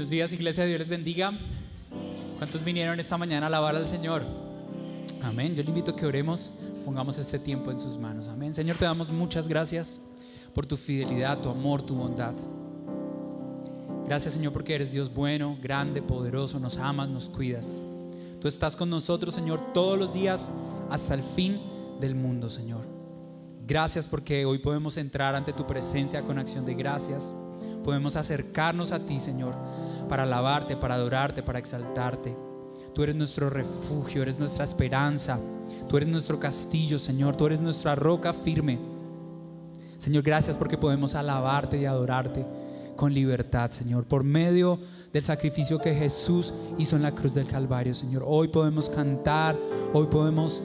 Buenos días, iglesia, Dios les bendiga. ¿Cuántos vinieron esta mañana a alabar al Señor? Amén. Yo le invito a que oremos, pongamos este tiempo en sus manos. Amén. Señor, te damos muchas gracias por tu fidelidad, tu amor, tu bondad. Gracias, Señor, porque eres Dios bueno, grande, poderoso, nos amas, nos cuidas. Tú estás con nosotros, Señor, todos los días hasta el fin del mundo, Señor. Gracias porque hoy podemos entrar ante tu presencia con acción de gracias. Podemos acercarnos a ti, Señor, para alabarte, para adorarte, para exaltarte. Tú eres nuestro refugio, eres nuestra esperanza. Tú eres nuestro castillo, Señor. Tú eres nuestra roca firme. Señor, gracias porque podemos alabarte y adorarte con libertad, Señor, por medio del sacrificio que Jesús hizo en la cruz del Calvario, Señor. Hoy podemos cantar, hoy podemos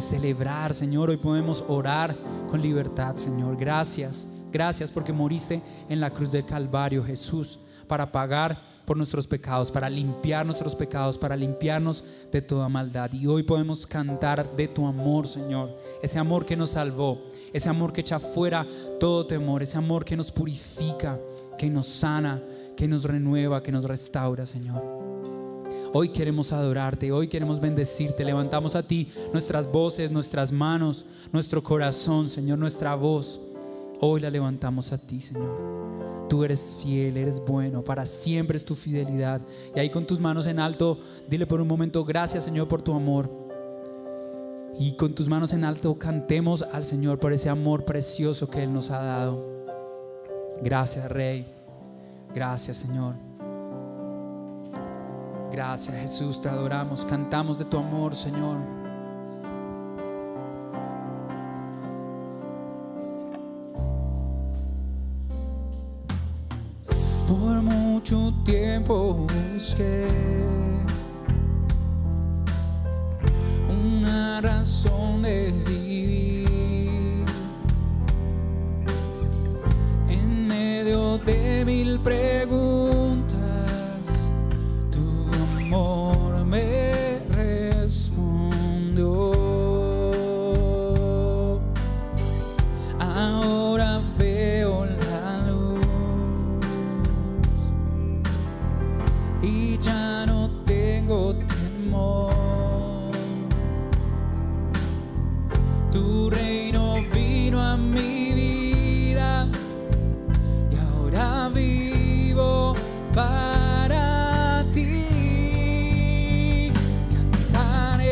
celebrar, Señor. Hoy podemos orar con libertad, Señor. Gracias. Gracias porque moriste en la cruz del Calvario, Jesús, para pagar por nuestros pecados, para limpiar nuestros pecados, para limpiarnos de toda maldad. Y hoy podemos cantar de tu amor, Señor. Ese amor que nos salvó, ese amor que echa fuera todo temor, ese amor que nos purifica, que nos sana, que nos renueva, que nos restaura, Señor. Hoy queremos adorarte, hoy queremos bendecirte. Levantamos a ti nuestras voces, nuestras manos, nuestro corazón, Señor, nuestra voz. Hoy la levantamos a ti, Señor. Tú eres fiel, eres bueno, para siempre es tu fidelidad. Y ahí con tus manos en alto, dile por un momento: gracias, Señor, por tu amor. Y con tus manos en alto cantemos al Señor por ese amor precioso que Él nos ha dado. Gracias, Rey. Gracias, Señor. Gracias, Jesús, te adoramos. Cantamos de tu amor, Señor. Por mucho tiempo busqué una razón de vivir en medio de mil preguntas. Tu amor me respondió. Ahora veo la luz y ya no tengo temor. Tu reino vino a mi vida y ahora vivo para ti. Cantaré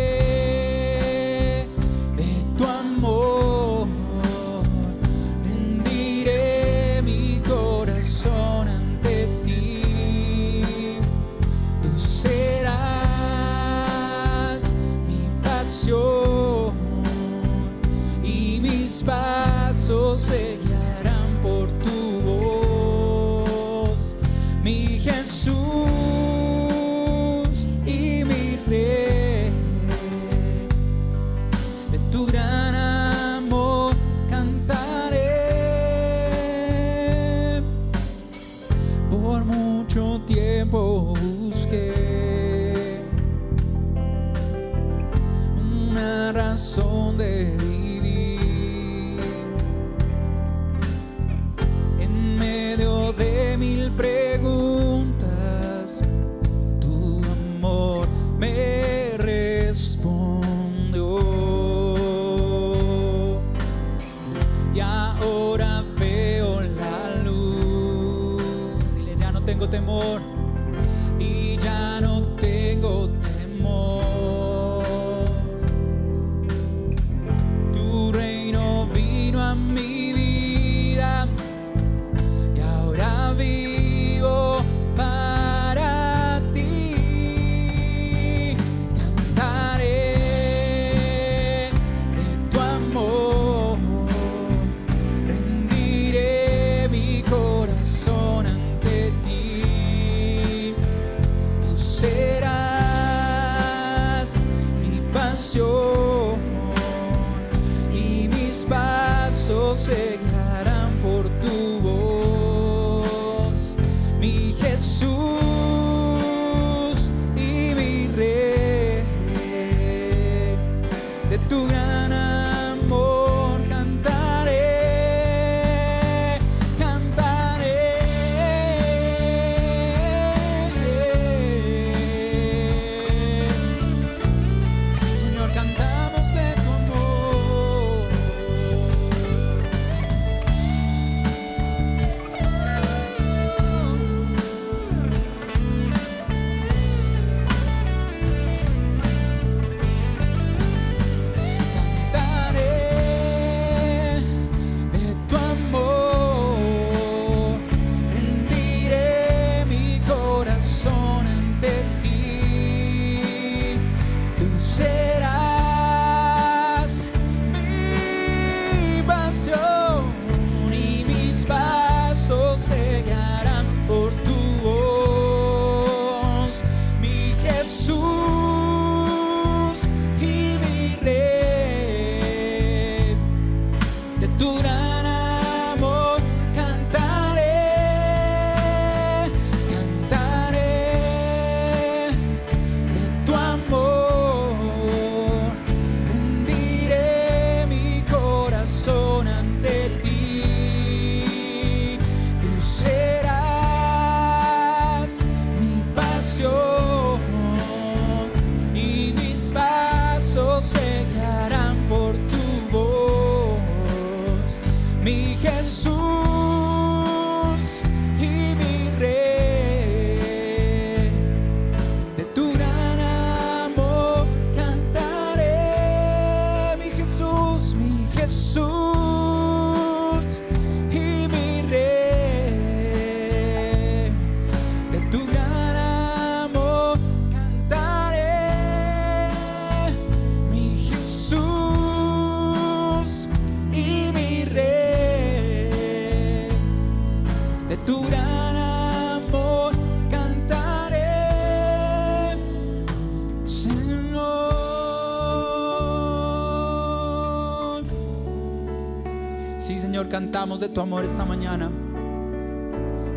de tu amor, rendiré mi corazón ante ti. Tú serás mi pasión y mis pasos se guiarán por tu voz, mi Jesús y mi Rey. De tu gran amor cantaré. Por mucho tiempo busqué una razón de vivir en medio de mil preguntas. Tu amor me respondió y ahora veo la luz. Dile: ya no tengo temor y ya no tengo temor. Señor, cantamos de tu amor esta mañana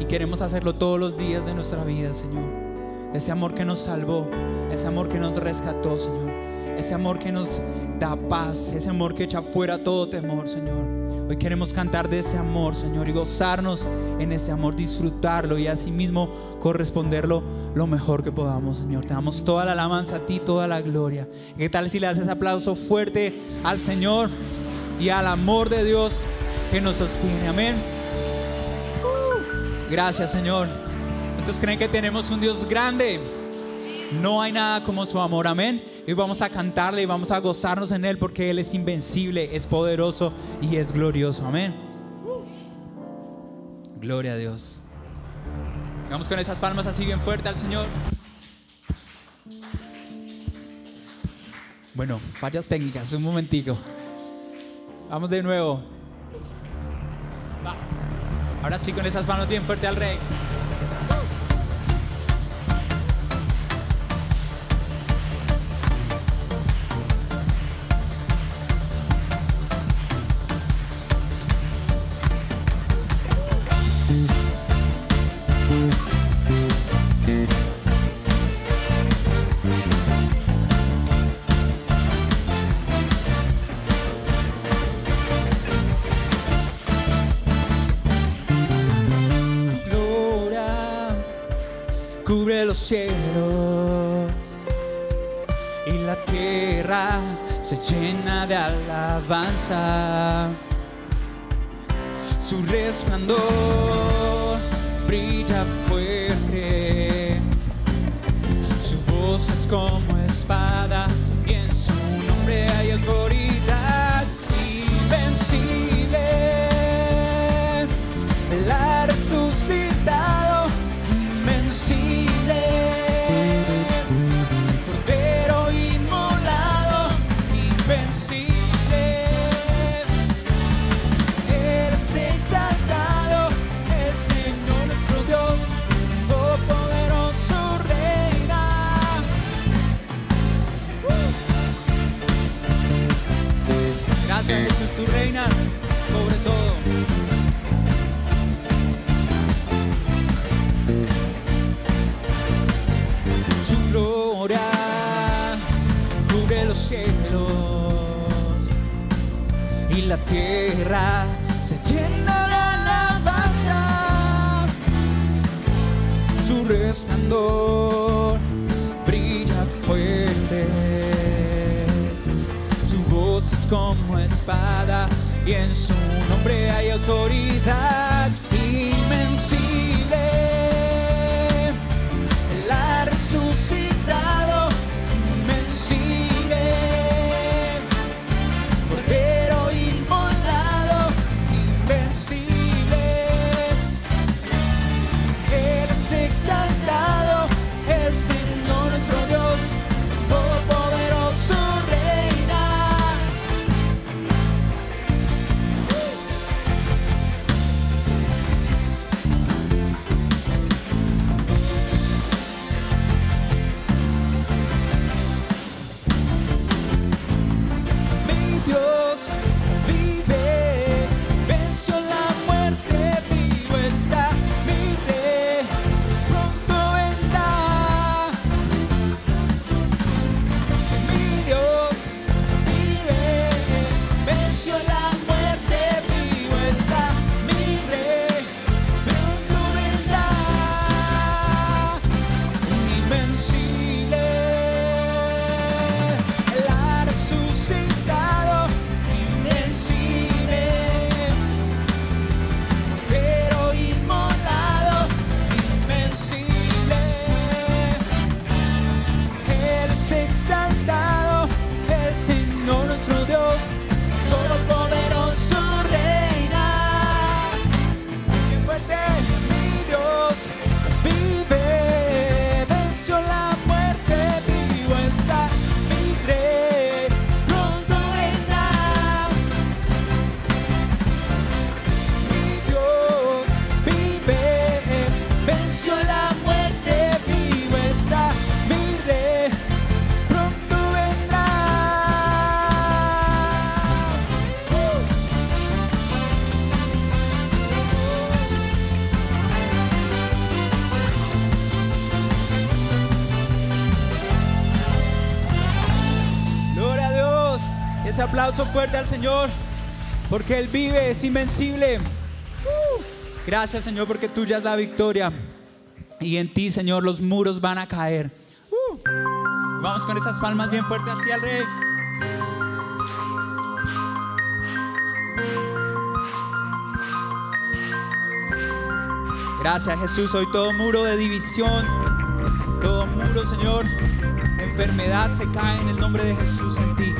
y queremos hacerlo todos los días de nuestra vida, Señor. Ese amor que nos salvó, ese amor que nos rescató, Señor, ese amor que nos da paz, ese amor que echa fuera todo temor, Señor. Hoy queremos cantar de ese amor, Señor, y gozarnos en ese amor, disfrutarlo y asimismo corresponderlo lo mejor que podamos, Señor. Te damos toda la alabanza a ti, toda la gloria. ¿Qué tal si le haces aplauso fuerte al Señor y al amor de Dios que nos sostiene? Amén. Gracias, Señor. ¿Cuántos creen que tenemos un Dios grande? No hay nada como su amor, amén. Y vamos a cantarle y vamos a gozarnos en Él, porque Él es invencible, es poderoso y es glorioso, amén. Gloria a Dios. Vamos con esas palmas así bien fuerte al Señor. Bueno, fallas técnicas, un momentico. Vamos de nuevo. Va. Ahora sí, con esas manos bien fuerte al Rey. Cubre los cielos y la tierra se llena de alabanza. Su resplandor brilla fuerte, su voz es como espada y en su nombre hay autoridad invencible. Él ha resucitado, invencible, Cordero inmolado, invencible. Eres exaltado, el Señor nuestro Dios, todopoderoso reina. Gracias, Jesús, tú reinas sobre todo. Cubre los cielos y la tierra se llena de alabanza. Su resplandor brilla fuerte, su voz es como espada y en su nombre hay autoridad invencible. Él ha resucitado, invencible, Cordero inmolado, invencible. Eres exaltado, el Señor nuestro Dios, todopoderoso reina. ese aplauso fuerte al Señor, porque Él vive, es invencible. Gracias, Señor, porque tuya es la victoria. Y en ti, Señor, los muros van a caer. Vamos con esas palmas bien fuertes hacia el Rey. Gracias, Jesús. Hoy todo muro de división, todo muro, Señor, de enfermedad se cae en el nombre de Jesús en ti.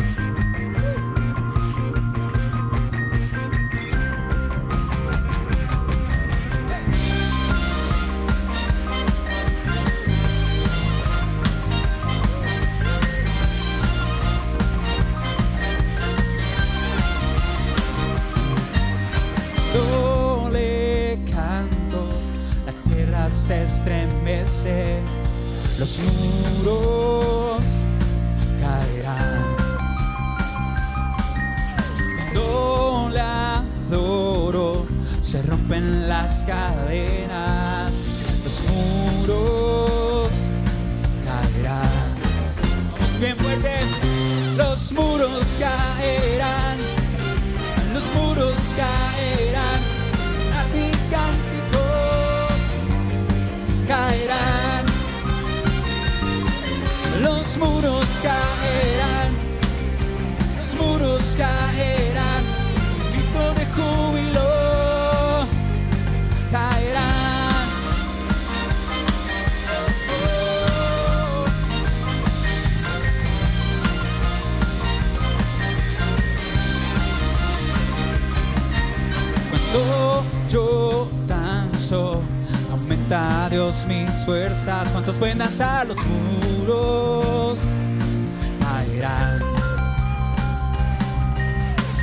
Se estremece, los muros caerán. Cuando le adoro, se rompen las cadenas, los muros caerán. Vamos bien fuerte. Los muros caerán, los muros caerán. A mi cántico caerán, los muros caerán, los muros caerán, grito de júbilo caerán. Cuando yo danzo, aumenta Dios mis fuerzas. ¿Cuántos pueden danzar? Los muros caerán.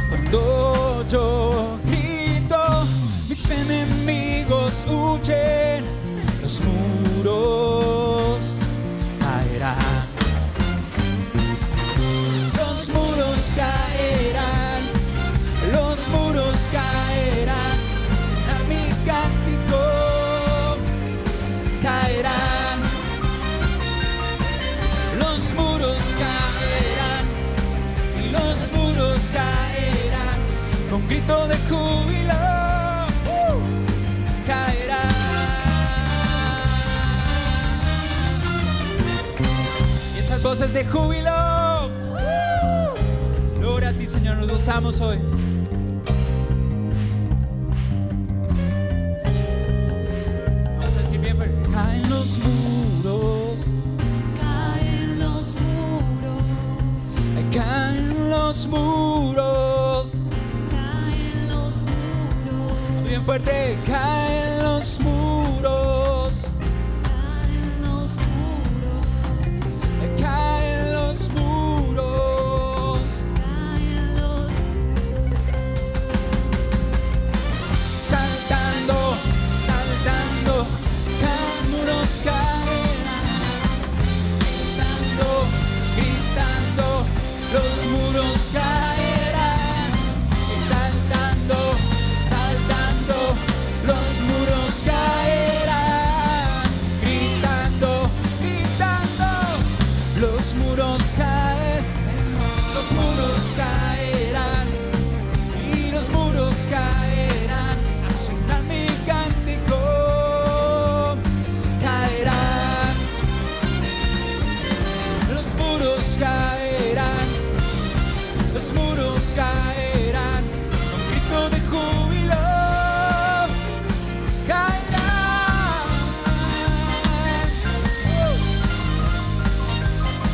Cuando yo grito, mis enemigos huyen, los muros caerán. Los muros caerán, los muros caerán. A mi cántico caerán, los muros caerán y los muros caerán, con grito de júbilo caerán. Y esas voces de júbilo, gloria a ti, Señor, nos gozamos hoy. Caen los muros, caen los muros, caen los muros, caen los muros, bien fuerte, caen los muros, caen los muros, caen los muros, caen los saltando, saltando. Muros caerán, gritando, gritando, los muros caerán, saltando, saltando, los muros caerán, gritando, gritando, los muros caerán, los muros caerán, y los muros caerán, al sonar mi cántico. Caerán, los muros caerán, con grito de júbilo caerán.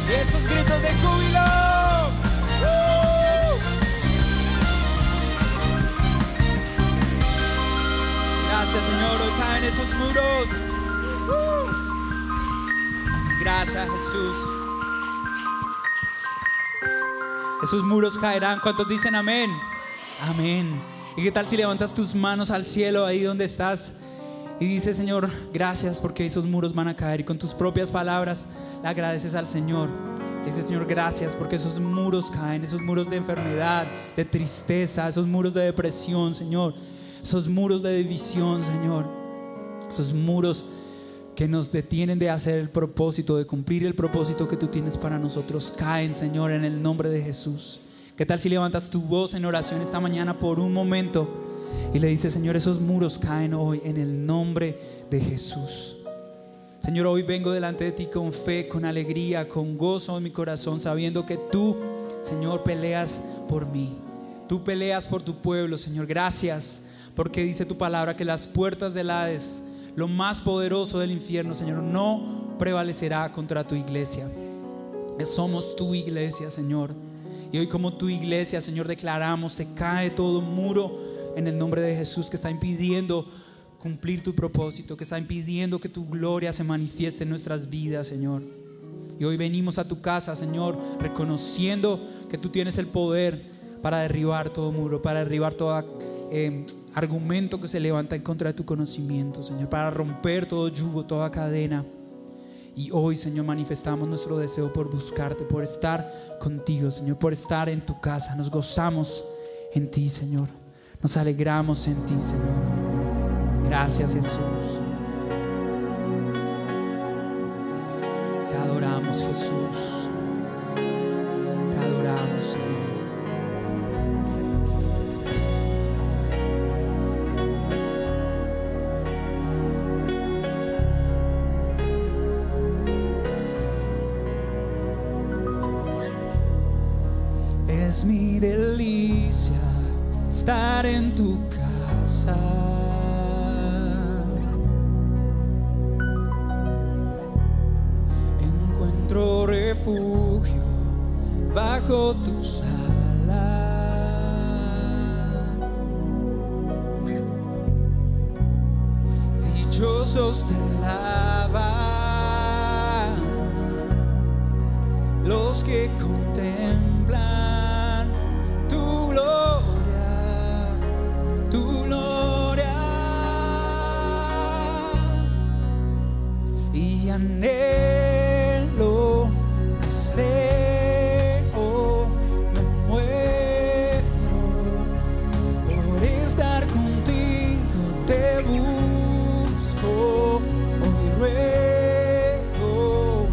Y esos gritos de júbilo. Gracias, Señor, hoy caen esos muros. Gracias, Jesús. Esos muros caerán. ¿Cuántos dicen amén? Amén. ¿Y qué tal si levantas tus manos al cielo ahí donde estás y dices, Señor, gracias porque esos muros van a caer? Y con tus propias palabras le agradeces al Señor. Le dices, Señor, gracias porque esos muros caen, esos muros de enfermedad, de tristeza, esos muros de depresión, Señor, esos muros de división, Señor, esos muros que nos detienen de hacer el propósito, de cumplir el propósito que tú tienes para nosotros, caen, Señor, en el nombre de Jesús. ¿Qué tal si levantas tu voz en oración esta mañana por un momento y le dices: Señor, esos muros caen hoy en el nombre de Jesús? Señor, hoy vengo delante de ti con fe, con alegría, con gozo en mi corazón, sabiendo que tú, Señor, peleas por mí. Tú peleas por tu pueblo, Señor. Gracias, porque dice tu palabra que las puertas del Hades, lo más poderoso del infierno, Señor, no prevalecerá contra tu iglesia. Somos tu iglesia, Señor. Y hoy, como tu iglesia, Señor, declaramos: se cae todo muro en el nombre de Jesús que está impidiendo cumplir tu propósito, que está impidiendo que tu gloria se manifieste en nuestras vidas, Señor. Y hoy venimos a tu casa, Señor, reconociendo que tú tienes el poder para derribar todo muro, para derribar todo argumento que se levanta en contra de tu conocimiento, Señor, para romper todo yugo, toda cadena. Y hoy, Señor, manifestamos nuestro deseo por buscarte, por estar contigo, Señor, por estar en tu casa. Nos gozamos en ti, Señor. Nos alegramos en ti, Señor. Gracias, Jesús. Te adoramos, Jesús. Te adoramos, Señor. Es mi delicia estar en tu casa. Encuentro refugio bajo tus alas. Dichosos te alaban los que contemplan tu gloria, tu gloria. Y anhelo, deseo, me muero por estar contigo. Te busco, hoy ruego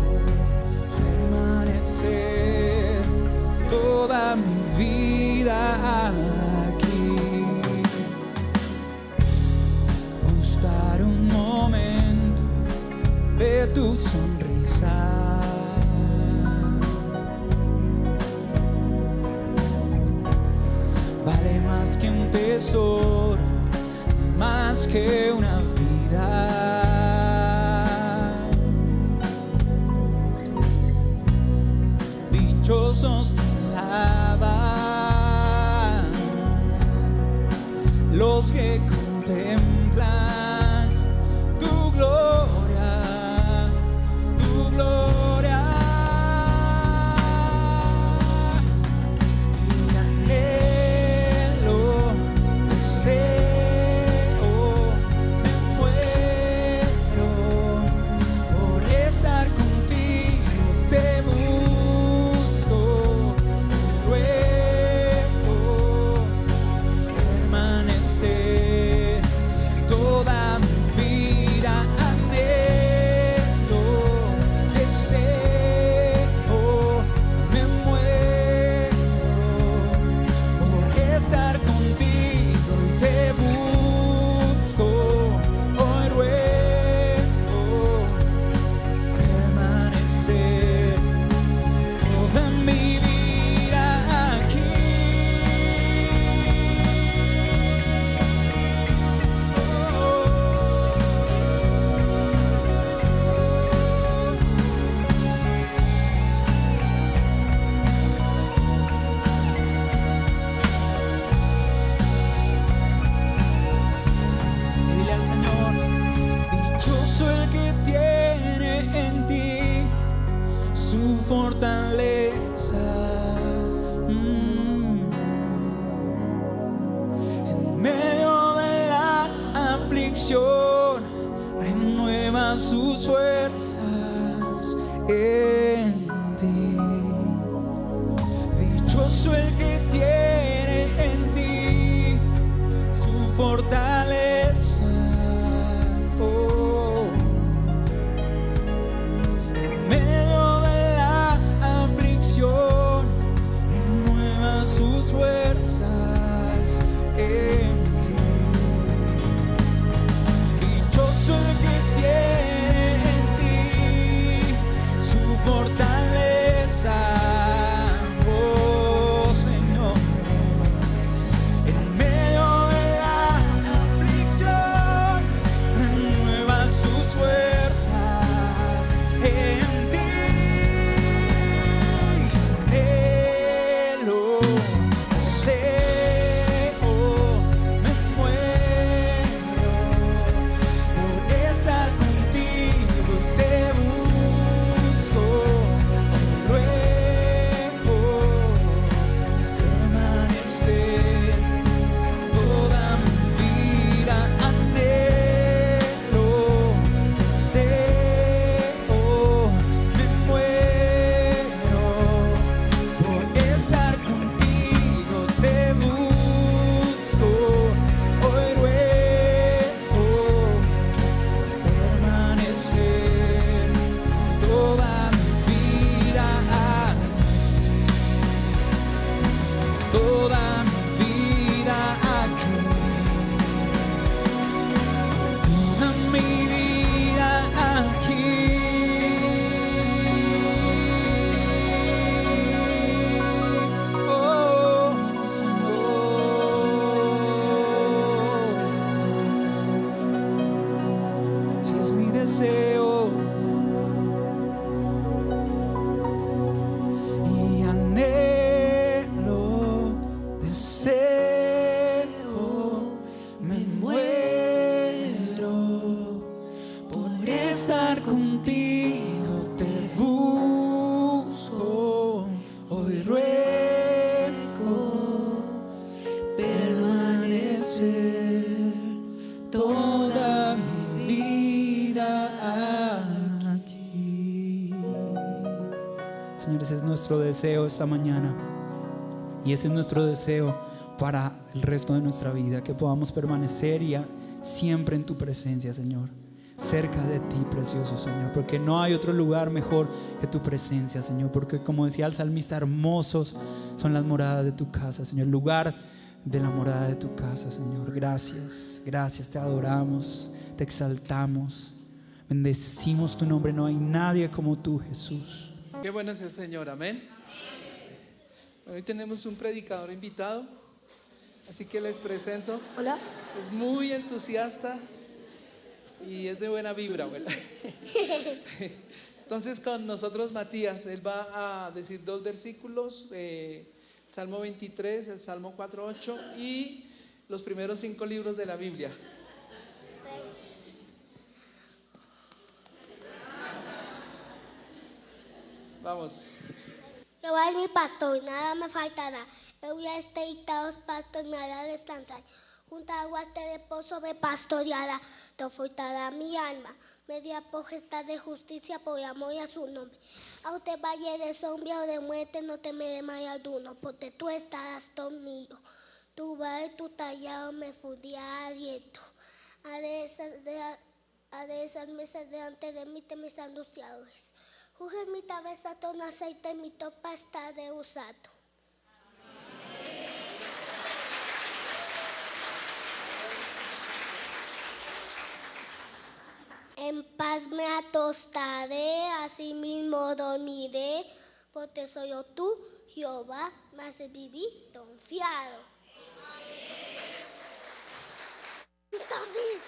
permanecer toda mi vida aquí. Gustar un momento de tu sonrisa. Vale más que un tesoro, más que una vida. Dichosos te alaban los que contemplan tu gloria, tu gloria. Y anhelo, deseo, me muero por estar contigo. Te busco, ruego permanecer toda mi vida. Anhelo, deseo, me muero por estar contigo. Y te busco, hoy ruego permanecer toda mi vida aquí. Y dile al Señor: dichoso el que tiene en ti su fortaleza. En medio de la aflicción renueva sus fuerzas en ti. Dichoso el que tiene en ti su fortaleza. Oh. En medio de la aflicción renueva sus Señor, ese es nuestro deseo esta mañana. Y ese es nuestro deseo para el resto de nuestra vida, que podamos permanecer siempre en tu presencia, Señor, cerca de ti, precioso Señor, porque no hay otro lugar mejor que tu presencia, Señor, porque como decía el salmista, hermosos son las moradas de tu casa, Señor, el lugar de la morada de tu casa, Señor. Gracias, gracias, te adoramos, te exaltamos, bendecimos tu nombre. No hay nadie como tú, Jesús. Qué bueno es el Señor, amén. Hoy tenemos un predicador invitado, así que les presento. Hola. Es muy entusiasta y es de buena vibra, ¿verdad? Entonces con nosotros Matías, él va a decir 2 versículos, Salmo 23, el Salmo 4:8 y los primeros 5 libros de la Biblia. Vamos. Jehová es mi pastor y nada me faltará. Yo voy a dictados pastor me hará descansar. Junto a aguas de reposo me pastoreará. Confortará mi alma. Media potestad de justicia por amor a su nombre. Aunque valle de sombra o de muerte no temeré mal alguno, porque tú estarás conmigo. Tu vara y tu tallado me fundía aliento. Haré esas mesas delante de mí de mis anunciadores. Unges mi cabeza con aceite y mi copa está rebosado. En paz me atostaré, así mismo dormiré, porque soy yo tú, Jehová, me hace vivir confiado. También.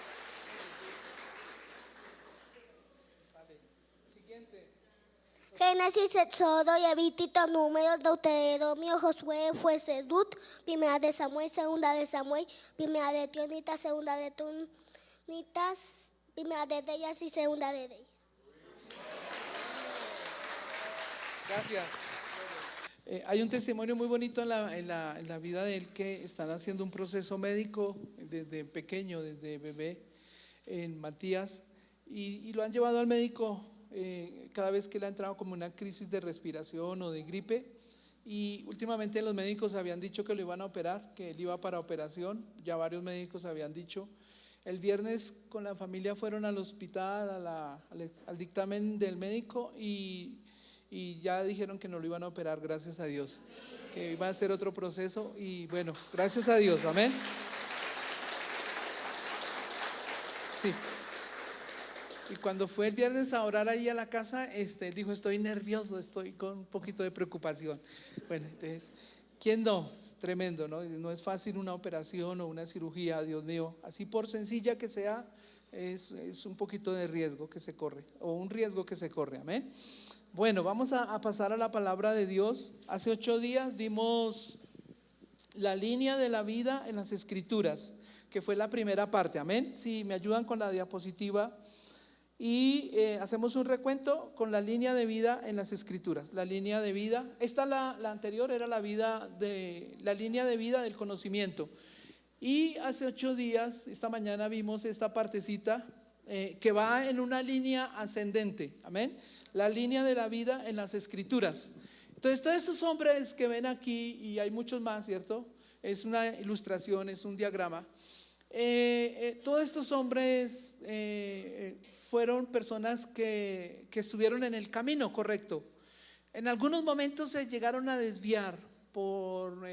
Siguiente. Génesis, Éxodo, Levítico, Números, Deuteronomio, Josué, Jueces, Ruth, Primera de Samuel, Segunda de Samuel, Primera de Tónitas, Segunda de Tónitas, Primera de Reyes y Segunda de Reyes. Gracias. Hay un testimonio muy bonito en la vida de él, que están haciendo un proceso médico desde pequeño, desde bebé, en Matías, y lo han llevado al médico cada vez que le ha entrado como una crisis de respiración o de gripe, y últimamente los médicos habían dicho que lo iban a operar, que él iba para operación, ya varios médicos habían dicho. El viernes con la familia fueron al hospital, al dictamen del médico, y ya dijeron que no lo iban a operar, gracias a Dios, que iba a ser otro proceso, y bueno, gracias a Dios, amén. Sí. Y cuando fue el viernes a orar ahí a la casa, él dijo: estoy nervioso, estoy con un poquito de preocupación. Bueno, entonces, ¿quién no? Es tremendo, ¿no? No es fácil una operación o una cirugía, Dios mío. Así por sencilla que sea, es un poquito de riesgo que se corre, o un riesgo que se corre, amén. Bueno, vamos a pasar a la palabra de Dios. Hace 8 días dimos la línea de la vida en las Escrituras, que fue la primera parte, amén. Si me ayudan con la diapositiva. Y hacemos un recuento con la línea de vida en las Escrituras. La línea de vida, la anterior era la línea de vida del conocimiento. Y hace 8 días, esta mañana vimos esta partecita que va en una línea ascendente, amén. La línea de la vida en las Escrituras. Entonces todos estos hombres que ven aquí, y hay muchos más, ¿cierto? Es una ilustración, es un diagrama. Todos estos hombres fueron personas que estuvieron en el camino correcto. En algunos momentos se llegaron a desviar por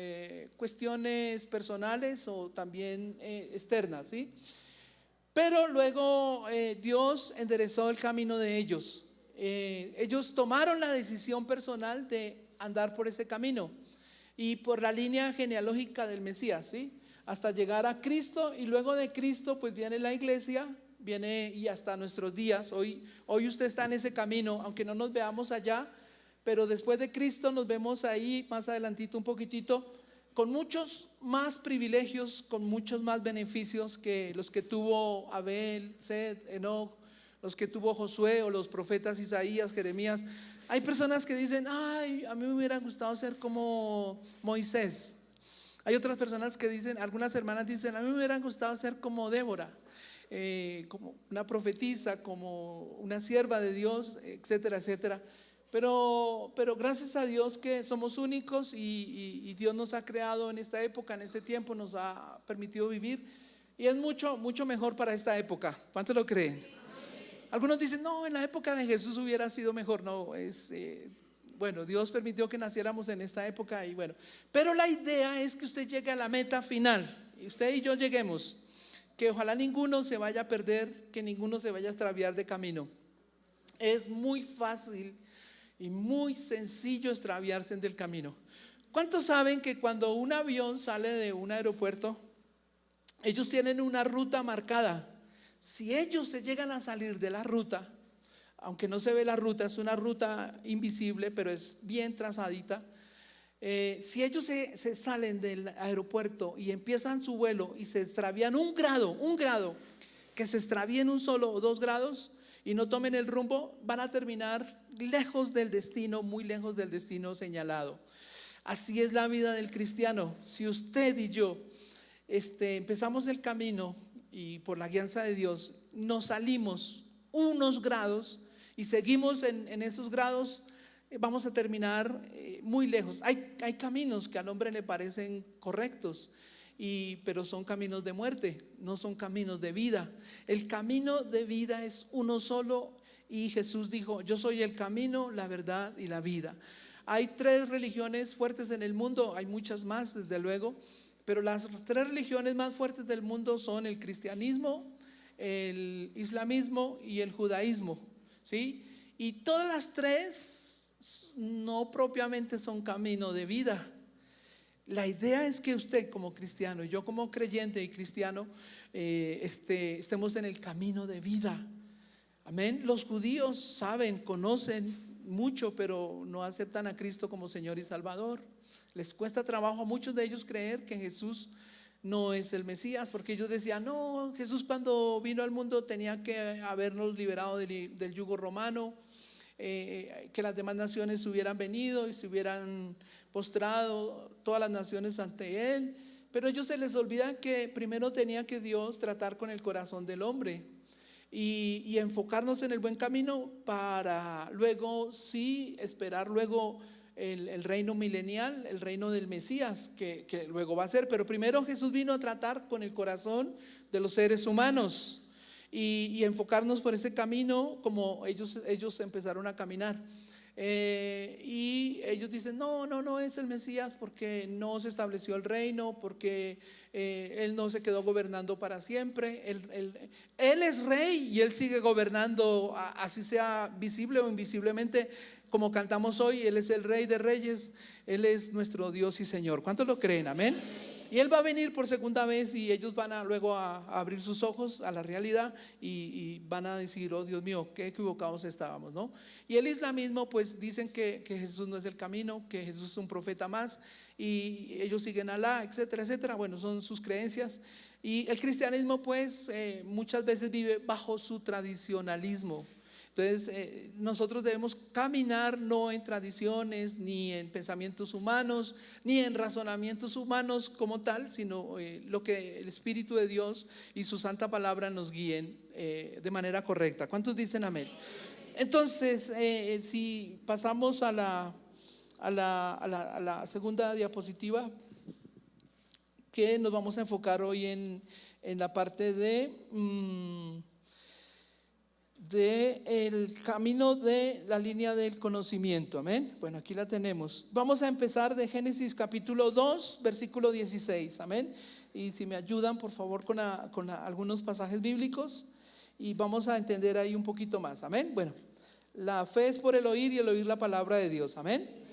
cuestiones personales o también externas, ¿sí? Pero luego Dios enderezó el camino de ellos. Ellos tomaron la decisión personal de andar por ese camino y por la línea genealógica del Mesías, ¿sí? Hasta llegar a Cristo, y luego de Cristo pues viene la iglesia, viene y hasta nuestros días. Hoy usted está en ese camino, aunque no nos veamos allá, pero después de Cristo nos vemos ahí más adelantito un poquitito, con muchos más privilegios, con muchos más beneficios que los que tuvo Abel, Seth, Enoch, los que tuvo Josué o los profetas Isaías, Jeremías. Hay personas que dicen: ay, a mí me hubiera gustado ser como Moisés. Hay otras personas que dicen, algunas hermanas dicen: a mí me hubiera gustado ser como Débora, como una profetisa, como una sierva de Dios, etcétera, etcétera. pero gracias a Dios que somos únicos y Dios nos ha creado en esta época, en este tiempo, nos ha permitido vivir y es mucho, mucho mejor para esta época. ¿Cuántos lo creen? Algunos dicen, no, en la época de Jesús hubiera sido mejor. No, bueno, Dios permitió que naciéramos en esta época y bueno, pero la idea es que usted llegue a la meta final y usted y yo lleguemos, que ojalá ninguno se vaya a perder, que ninguno se vaya a extraviar de camino. Es muy fácil y muy sencillo extraviarse del camino. ¿Cuántos saben que cuando un avión sale de un aeropuerto, ellos tienen una ruta marcada? Si ellos se llegan a salir de la ruta, aunque no se ve la ruta, es una ruta invisible, pero es bien trazadita. Si ellos se salen del aeropuerto y empiezan su vuelo y se extravían un grado, que se extravíen 1 solo o 2 grados y no tomen el rumbo, van a terminar lejos del destino, muy lejos del destino señalado. Así es la vida del cristiano. Si usted y yo empezamos el camino y por la guianza de Dios nos salimos unos grados y seguimos en esos grados, vamos a terminar muy lejos. Hay caminos que al hombre le parecen correctos, pero son caminos de muerte, no son caminos de vida. El camino de vida es uno solo y Jesús dijo, yo soy el camino, la verdad y la vida. Hay 3 religiones fuertes en el mundo, hay muchas más desde luego, pero las 3 religiones más fuertes del mundo son el cristianismo, el islamismo y el judaísmo, ¿sí? Y todas las 3 no propiamente son camino de vida. La idea es que usted como cristiano y yo como creyente y cristiano estemos en el camino de vida. Amén. Los judíos saben, conocen mucho, pero no aceptan a Cristo como Señor y Salvador. Les cuesta trabajo a muchos de ellos creer que Jesús no es el Mesías, porque ellos decían, no, Jesús cuando vino al mundo tenía que habernos liberado del yugo romano, que las demás naciones hubieran venido y se hubieran postrado todas las naciones ante él, pero a ellos se les olvida que primero tenía que Dios tratar con el corazón del hombre y enfocarnos en el buen camino para luego sí esperar luego el reino milenial, el reino del Mesías que luego va a ser. Pero primero Jesús vino a tratar con el corazón de los seres humanos y enfocarnos por ese camino como ellos empezaron a caminar. Y ellos dicen, no es el Mesías porque no se estableció el reino, porque él no se quedó gobernando para siempre. Él es rey y él sigue gobernando, así sea visible o invisiblemente, como cantamos hoy. Él es el Rey de Reyes, Él es nuestro Dios y Señor. ¿Cuántos lo creen? Amén. Y Él va a venir por segunda vez y ellos van luego a abrir sus ojos a la realidad y van a decir, oh Dios mío, qué equivocados estábamos, ¿no? Y el islamismo pues dicen que Jesús no es el camino, que Jesús es un profeta más y ellos siguen a Alá, etcétera, etcétera. Bueno, son sus creencias. Y el cristianismo pues muchas veces vive bajo su tradicionalismo. Entonces nosotros debemos caminar no en tradiciones, ni en pensamientos humanos, ni en razonamientos humanos como tal, sino lo que el Espíritu de Dios y su santa palabra nos guíen de manera correcta. ¿Cuántos dicen amén? Entonces si pasamos a la segunda diapositiva, que nos vamos a enfocar hoy en la parte de el camino de la línea del conocimiento. Amén. Bueno, aquí la tenemos. Vamos a empezar de Génesis capítulo 2 versículo 16. Amén. Y si me ayudan por favor con algunos pasajes bíblicos y vamos a entender ahí un poquito más. Amén. Bueno, la fe es por el oír y el oír la palabra de Dios. Amén.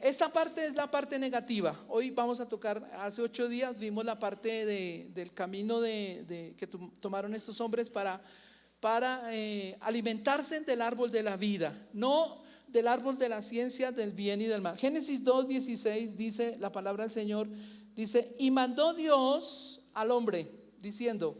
Esta parte es la parte negativa. Hoy vamos a tocar, hace 8 días vimos la parte del camino que tomaron estos hombres para alimentarse del árbol de la vida, no del árbol de la ciencia del bien y del mal. Génesis 2:16 dice la palabra del Señor, dice, y mandó Dios al hombre diciendo,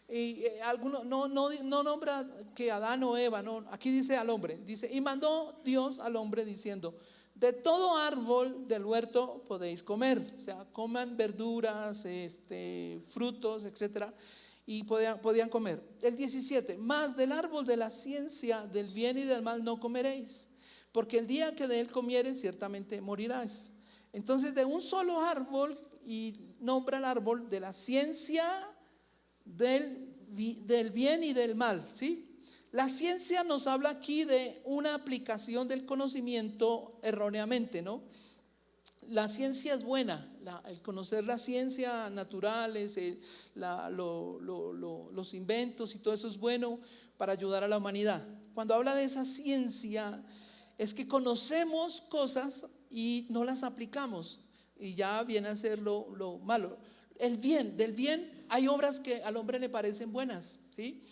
y alguno no nombra que Adán o Eva, no, aquí dice al hombre, dice, y mandó Dios al hombre diciendo, de todo árbol del huerto podéis comer, o sea, coman verduras, frutos, etcétera. Y podían comer. El 17, más del árbol de la ciencia del bien y del mal no comeréis, porque el día que de él comieres ciertamente morirás. Entonces de un solo árbol, y nombra el árbol de la ciencia del bien y del mal, ¿sí? La ciencia nos habla aquí de una aplicación del conocimiento erróneamente, ¿no? La ciencia es buena, el conocer la ciencia naturales, los inventos y todo eso es bueno para ayudar a la humanidad. Cuando habla de esa ciencia es que conocemos cosas y no las aplicamos, y ya viene a ser lo malo. El bien, del bien hay obras que al hombre le parecen buenas, ¿sí?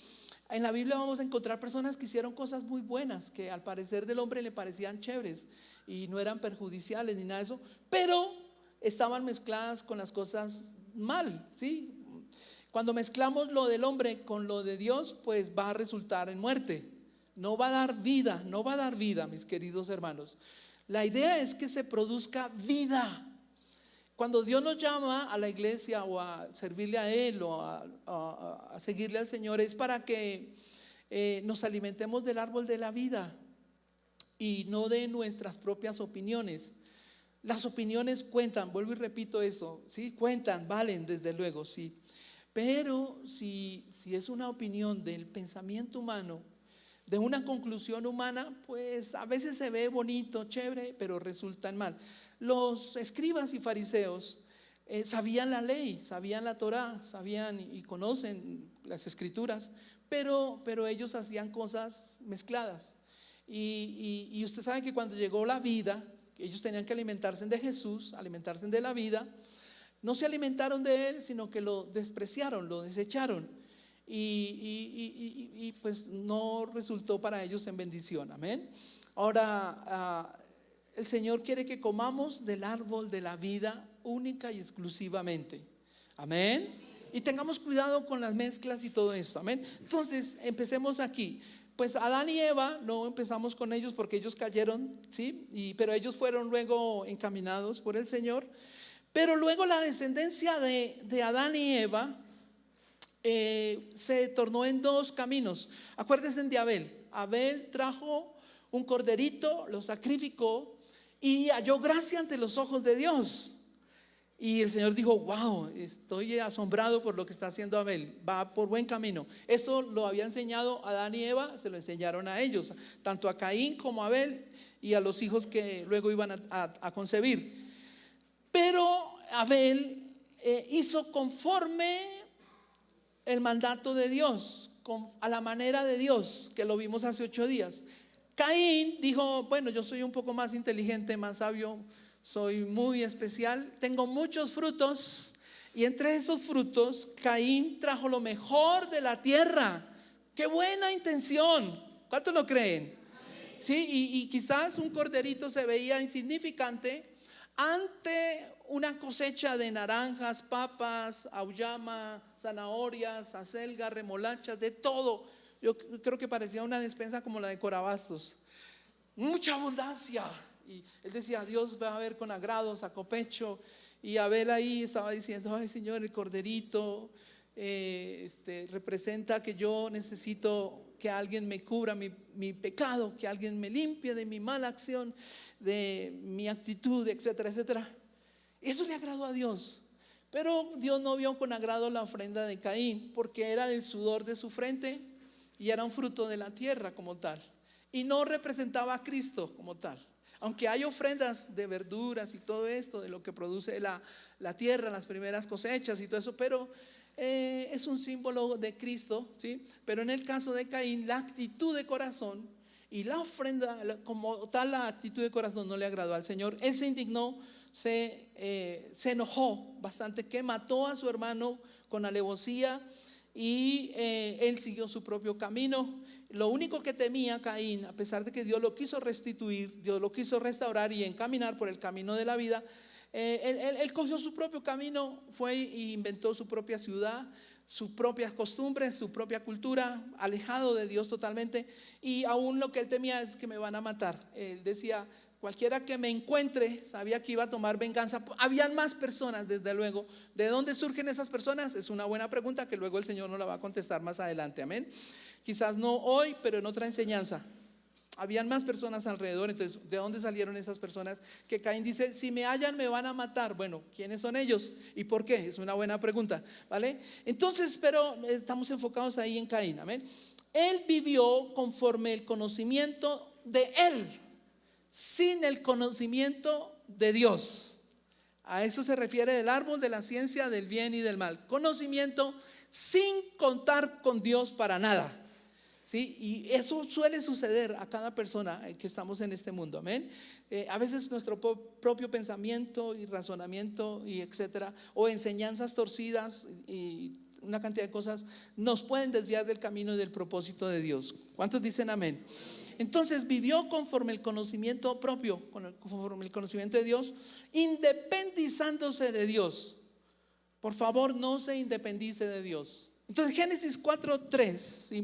En la Biblia vamos a encontrar personas que hicieron cosas muy buenas, que al parecer del hombre le parecían chéveres y no eran perjudiciales ni nada de eso, pero estaban mezcladas con las cosas mal, ¿sí? Cuando mezclamos lo del hombre con lo de Dios, pues va a resultar en muerte. No va a dar vida, no va a dar vida, mis queridos hermanos. La idea es que se produzca vida. Cuando Dios nos llama a la iglesia o a servirle a Él o a seguirle al Señor, es para que nos alimentemos del árbol de la vida y no de nuestras propias opiniones. Las opiniones cuentan, vuelvo y repito eso, ¿sí? Cuentan, valen desde luego, sí. Pero si es una opinión del pensamiento humano, de una conclusión humana, pues a veces se ve bonito, chévere, pero resulta en mal. Los escribas y fariseos sabían la ley, sabían la Torá, sabían y conocen las escrituras, pero ellos hacían cosas mezcladas. Y usted sabe que cuando llegó la vida, ellos tenían que alimentarse de Jesús, alimentarse de la vida. No se alimentaron de Él, sino que lo despreciaron, lo desecharon. Y pues no resultó para ellos en bendición. Amén. Ahora el Señor quiere que comamos del árbol de la vida única y exclusivamente. Amén. Y tengamos cuidado con las mezclas y todo esto. Amén. Entonces empecemos aquí. Pues Adán y Eva, no empezamos con ellos porque ellos cayeron, ¿sí? Pero ellos fueron luego encaminados por el Señor. Pero luego la descendencia de Adán y Eva se tornó en dos caminos. Acuérdense de Abel. Abel trajo un corderito, lo sacrificó y halló gracia ante los ojos de Dios. Y el Señor dijo: wow, estoy asombrado por lo que está haciendo Abel, va por buen camino. Eso lo había enseñado Adán y Eva, se lo enseñaron a ellos, tanto a Caín como a Abel y a los hijos que luego iban a concebir. Pero Abel hizo conforme el mandato de Dios, a la manera de Dios, que lo vimos hace 8 días. Caín dijo: bueno, yo soy un poco más inteligente, más sabio, soy muy especial, tengo muchos frutos, y entre esos frutos Caín trajo lo mejor de la tierra. ¡Qué buena intención! ¿Cuántos lo creen? Sí, y quizás un corderito se veía insignificante ante una cosecha de naranjas, papas, auyama, zanahorias, acelga, remolachas, de todo. Yo creo que parecía una despensa como la de Corabastos. Mucha abundancia. Y él decía: Dios va a ver con agrado, sacó pecho. Y Abel ahí estaba diciendo: ay, Señor, el corderito representa que yo necesito que alguien me cubra mi pecado, que alguien me limpie de mi mala acción, de mi actitud, etcétera, etcétera. Eso le agradó a Dios. Pero Dios no vio con agrado la ofrenda de Caín, porque era del sudor de su frente y era un fruto de la tierra como tal, y no representaba a Cristo como tal. Aunque hay ofrendas de verduras y todo esto, de lo que produce la tierra, las primeras cosechas y todo eso, pero es un símbolo de Cristo, ¿sí? Pero en el caso de Caín, la actitud de corazón y la ofrenda como tal, la actitud de corazón no le agradó al Señor. Él se indignó, se enojó bastante, que mató a su hermano con alevosía, y él siguió su propio camino. Lo único que temía Caín, a pesar de que Dios lo quiso restituir, Dios lo quiso restaurar y encaminar por el camino de la vida, él cogió su propio camino, fue e inventó su propia ciudad, sus propias costumbres, su propia cultura, alejado de Dios totalmente. Y aún lo que él temía es que me van a matar. Él decía: cualquiera que me encuentre, sabía que iba a tomar venganza. Habían más personas, desde luego. ¿De dónde surgen esas personas? Es una buena pregunta que luego el Señor nos la va a contestar más adelante. Amén. Quizás no hoy, pero en otra enseñanza. Habían más personas alrededor. Entonces, ¿de dónde salieron esas personas? Que Caín dice, si me hallan me van a matar. Bueno, ¿quiénes son ellos? ¿Y por qué? Es una buena pregunta, ¿vale? Entonces, pero estamos enfocados ahí en Caín, amén. Él vivió conforme el conocimiento de él, sin el conocimiento de Dios. A eso se refiere el árbol de la ciencia del bien y del mal. Conocimiento sin contar con Dios para nada. ¿Sí? Y eso suele suceder a cada persona que estamos en este mundo, amén. A veces nuestro propio pensamiento y razonamiento y etcétera, o enseñanzas torcidas y una cantidad de cosas nos pueden desviar del camino y del propósito de Dios. ¿Cuántos dicen amén? Entonces vivió conforme el conocimiento propio, conforme el conocimiento de Dios, independizándose de Dios. Por favor, no se independice de Dios. Entonces Génesis 4:3,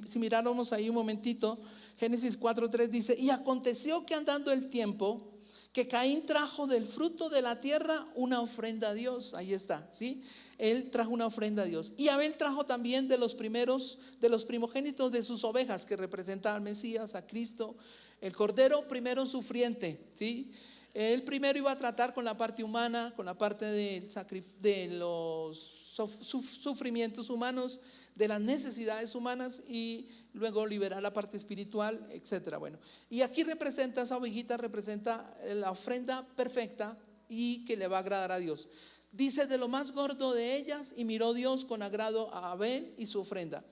si miráramos ahí un momentito, Génesis 4:3 dice, y aconteció que andando el tiempo, que Caín trajo del fruto de la tierra una ofrenda a Dios. Ahí está, ¿sí? Él trajo una ofrenda a Dios. Y Abel trajo también de los primogénitos de sus ovejas, que representa al Mesías, a Cristo, el cordero primero sufriente, ¿sí? Él primero iba a tratar con la parte humana, con la parte de los sufrimientos humanos, de las necesidades humanas, y luego liberar la parte espiritual, etcétera. Bueno, y aquí representa, esa ovejita representa la ofrenda perfecta y que le va a agradar a Dios. Dice, de lo más gordo de ellas, y miró Dios con agrado a Abel y su ofrenda.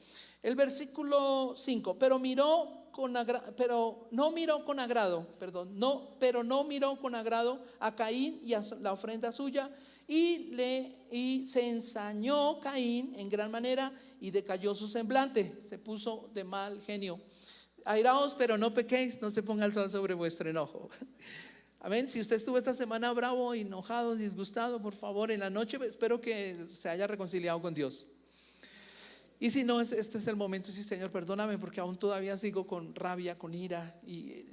El versículo 5, pero no miró con agrado a Caín y a la ofrenda suya, y se ensañó Caín en gran manera y decayó su semblante, se puso de mal genio. Airaos, pero no pequéis, no se ponga el sol sobre vuestro enojo. Amén. Si usted estuvo esta semana bravo, enojado, disgustado, por favor, en la noche espero que se haya reconciliado con Dios. Y si no, este es el momento. Sí, Señor, perdóname porque aún todavía sigo con rabia, con ira. Y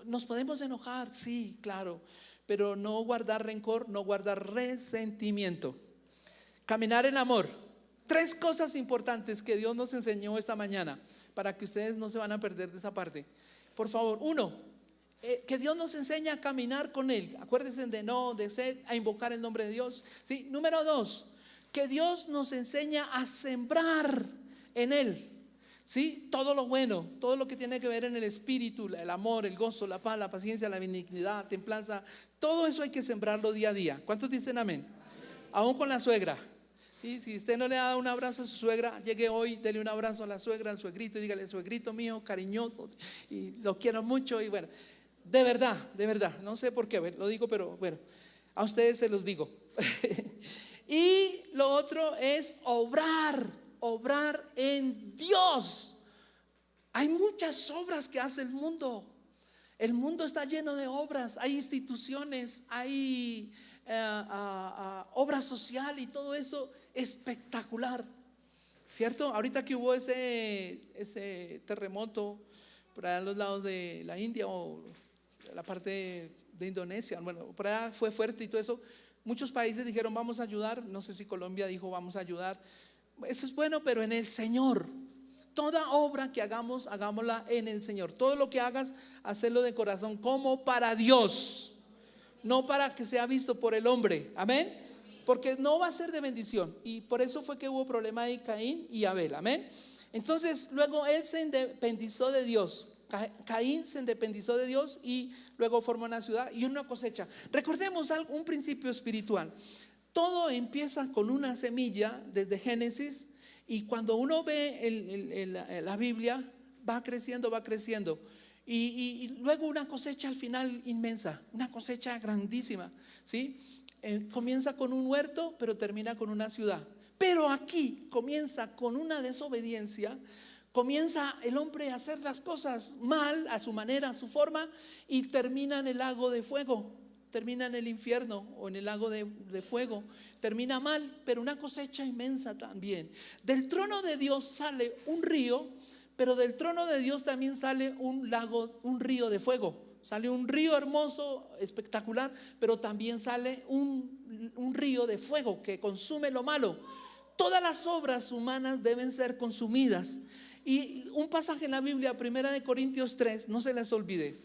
nos podemos enojar, sí, claro, pero no guardar rencor, no guardar resentimiento. Caminar en amor. 3 cosas importantes que Dios nos enseñó esta mañana, para que ustedes no se van a perder de esa parte. Por favor, 1, que Dios nos enseña a caminar con Él. Acuérdense a invocar el nombre de Dios, ¿sí? Número 2, que Dios nos enseña a sembrar en Él, ¿sí? Todo lo bueno, todo lo que tiene que ver en el espíritu, el amor, el gozo, la paz, la paciencia, la benignidad, templanza, todo eso hay que sembrarlo día a día. ¿Cuántos dicen amén? Aún con la suegra, ¿sí? Si usted no le ha dado un abrazo a su suegra, llegue hoy, dele un abrazo a la suegra, al suegrito, y dígale, suegrito mío, cariñoso, y lo quiero mucho. Y bueno, de verdad, no sé por qué, lo digo, pero bueno, a ustedes se los digo. Y lo otro es obrar en Dios. Hay muchas obras que hace el mundo. El mundo está lleno de obras, hay instituciones, hay obra social y todo eso espectacular, ¿cierto? Ahorita que hubo ese terremoto por allá en los lados de la India o la parte de Indonesia, bueno, por allá fue fuerte y todo eso. Muchos países dijeron vamos a ayudar, no sé si Colombia dijo vamos a ayudar. Eso es bueno, pero en el Señor. Toda obra que hagamos, hagámosla en el Señor. Todo lo que hagas, hacerlo de corazón como para Dios, no para que sea visto por el hombre, amén. Porque no va a ser de bendición. Y por eso fue que hubo problema de Caín y Abel, amén. Entonces luego él se independizó de Dios. Caín se independizó de Dios y luego formó una ciudad y una cosecha. Recordemos un principio espiritual. Todo empieza con una semilla desde Génesis, y cuando uno ve la Biblia va creciendo y luego una cosecha al final inmensa, una cosecha grandísima, ¿sí? Comienza con un huerto pero termina con una ciudad. Pero aquí comienza con una desobediencia. Comienza el hombre a hacer las cosas mal, a su manera, a su forma, y termina en el lago de fuego, termina en el infierno o en el lago de fuego. Termina mal, pero una cosecha inmensa también. Del trono de Dios sale un río, pero del trono de Dios también sale un lago, un río de fuego. Sale un río hermoso, espectacular, pero también sale un río de fuego que consume lo malo. Todas las obras humanas deben ser consumidas. Y un pasaje en la Biblia, 1 Corintios 3, no se les olvide.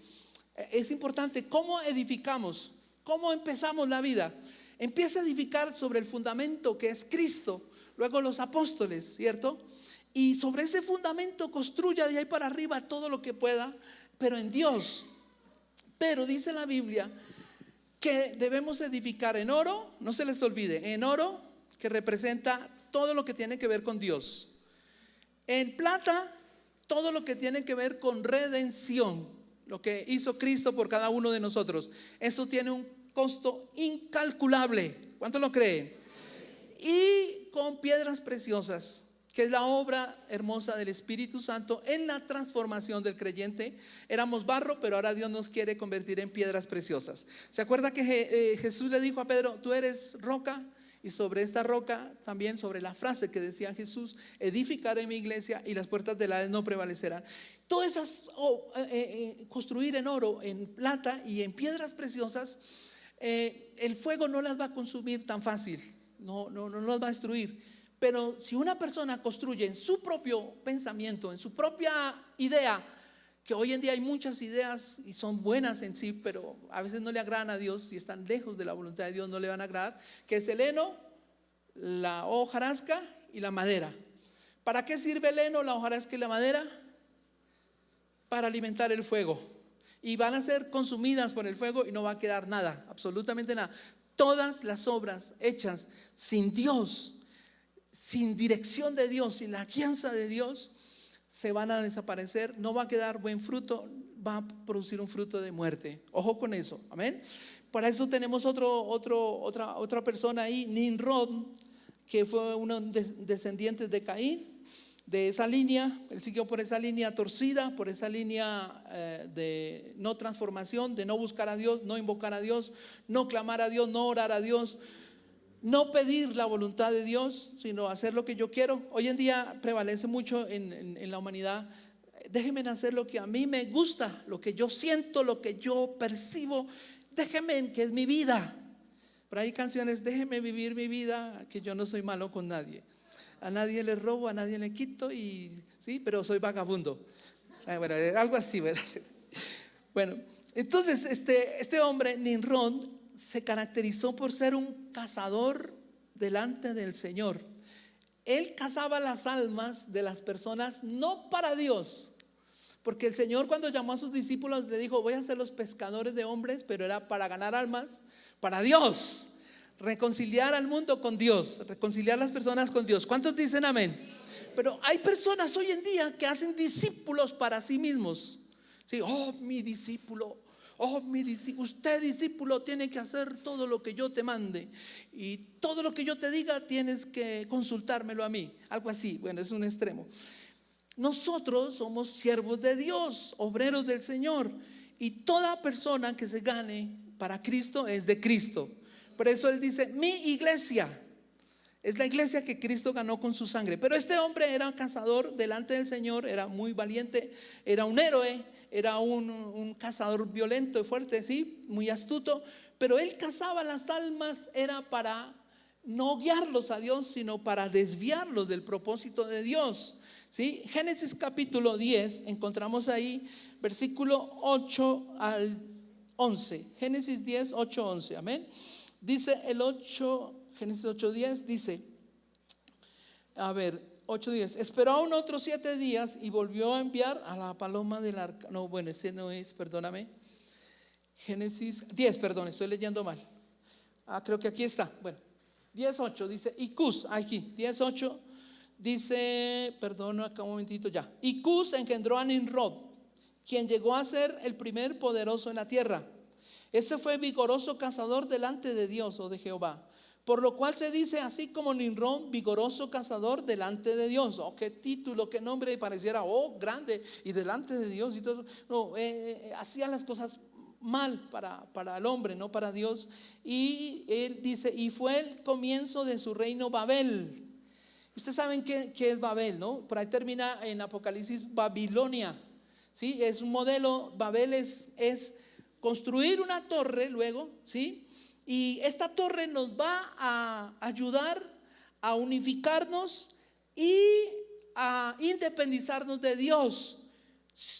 Es importante cómo edificamos, cómo empezamos la vida. Empieza a edificar sobre el fundamento que es Cristo, luego los apóstoles, ¿cierto? Y sobre ese fundamento construya de ahí para arriba todo lo que pueda, pero en Dios. Pero dice la Biblia que debemos edificar en oro, no se les olvide, en oro, que representa todo lo que tiene que ver con Dios. En plata, todo lo que tiene que ver con redención, lo que hizo Cristo por cada uno de nosotros. Eso tiene un costo incalculable. ¿Cuánto lo creen? Y con piedras preciosas, que es la obra hermosa del Espíritu Santo en la transformación del creyente. Éramos barro, pero ahora Dios nos quiere convertir en piedras preciosas. ¿Se acuerda que Jesús le dijo a Pedro, tú eres roca? Y sobre esta roca, también sobre la frase que decía Jesús, edificaré mi iglesia y las puertas del Hades no prevalecerán. Todas esas, construir en oro, en plata y en piedras preciosas, el fuego no las va a consumir tan fácil, no las va a destruir. Pero si una persona construye en su propio pensamiento, en su propia idea, que hoy en día hay muchas ideas y son buenas en sí, pero a veces no le agradan a Dios y están lejos de la voluntad de Dios, no le van a agradar, que es el heno, la hojarasca y la madera. ¿Para qué sirve el heno, la hojarasca y la madera? Para alimentar el fuego. Y van a ser consumidas por el fuego y no va a quedar nada, absolutamente nada. Todas las obras hechas sin Dios, sin dirección de Dios, sin la guianza de Dios, se van a desaparecer, no va a quedar buen fruto, va a producir un fruto de muerte. Ojo con eso, amén. Para eso tenemos otra persona ahí, Nimrod, que fue uno descendiente de Caín, de esa línea. Él siguió por esa línea torcida, por esa línea de no transformación, de no buscar a Dios, no invocar a Dios, no clamar a Dios, no orar a Dios, no pedir la voluntad de Dios, sino hacer lo que yo quiero. Hoy en día prevalece mucho en la humanidad: déjenme hacer lo que a mí me gusta, lo que yo siento, lo que yo percibo, déjenme, que es mi vida. Pero hay canciones: déjenme vivir mi vida, que yo no soy malo con nadie, a nadie le robo, a nadie le quito, y sí, pero soy vagabundo. Bueno, algo así, ¿verdad? Bueno, entonces este hombre, Nimrod, se caracterizó por ser un cazador delante del Señor. Él cazaba las almas de las personas, no para Dios, porque el Señor, cuando llamó a sus discípulos, le dijo: voy a ser los pescadores de hombres, pero era para ganar almas para Dios, reconciliar al mundo con Dios, reconciliar a las personas con Dios. ¿Cuántos dicen amén? Pero hay personas hoy en día que hacen discípulos para sí mismos. Sí, mi discípulo. Usted, discípulo, tiene que hacer todo lo que yo te mande, y todo lo que yo te diga tienes que consultármelo a mí. Algo así. Bueno, es un extremo. Nosotros somos siervos de Dios, obreros del Señor, y toda persona que se gane para Cristo es de Cristo. Por eso Él dice: mi iglesia es la iglesia que Cristo ganó con su sangre. Pero este hombre era cazador delante del Señor, era muy valiente, era un héroe, era un cazador violento y fuerte, sí, muy astuto. Pero él cazaba las almas, era para no guiarlos a Dios, sino para desviarlos del propósito de Dios, ¿sí? Génesis capítulo 10, encontramos ahí versículo 8 al 11. Génesis 10, 8, 11, amén. Dice el 8, Génesis 8, 10, dice, a ver, 8:10. Esperó aún otros 7 días y volvió a enviar a la paloma del arca. No, bueno, ese no es, perdóname. Génesis 10, perdón, estoy leyendo mal. Creo que aquí está. Bueno, 10:8 dice, y Cus, aquí, 10:8 dice, perdón, acá un momentito ya. Y Cus engendró a Nimrod, quien llegó a ser el primer poderoso en la tierra. Ese fue vigoroso cazador delante de Dios o de Jehová. Por lo cual se dice así como Nimrod, vigoroso cazador delante de Dios. Qué título, qué nombre, pareciera grande y delante de Dios y todo. No, hacía las cosas mal para el hombre, no para Dios. Y él dice, y fue el comienzo de su reino Babel. Ustedes saben qué es Babel, ¿no? Por ahí termina en Apocalipsis Babilonia, ¿sí? Es un modelo. Babel es construir una torre luego, ¿sí? Y esta torre nos va a ayudar a unificarnos y a independizarnos de Dios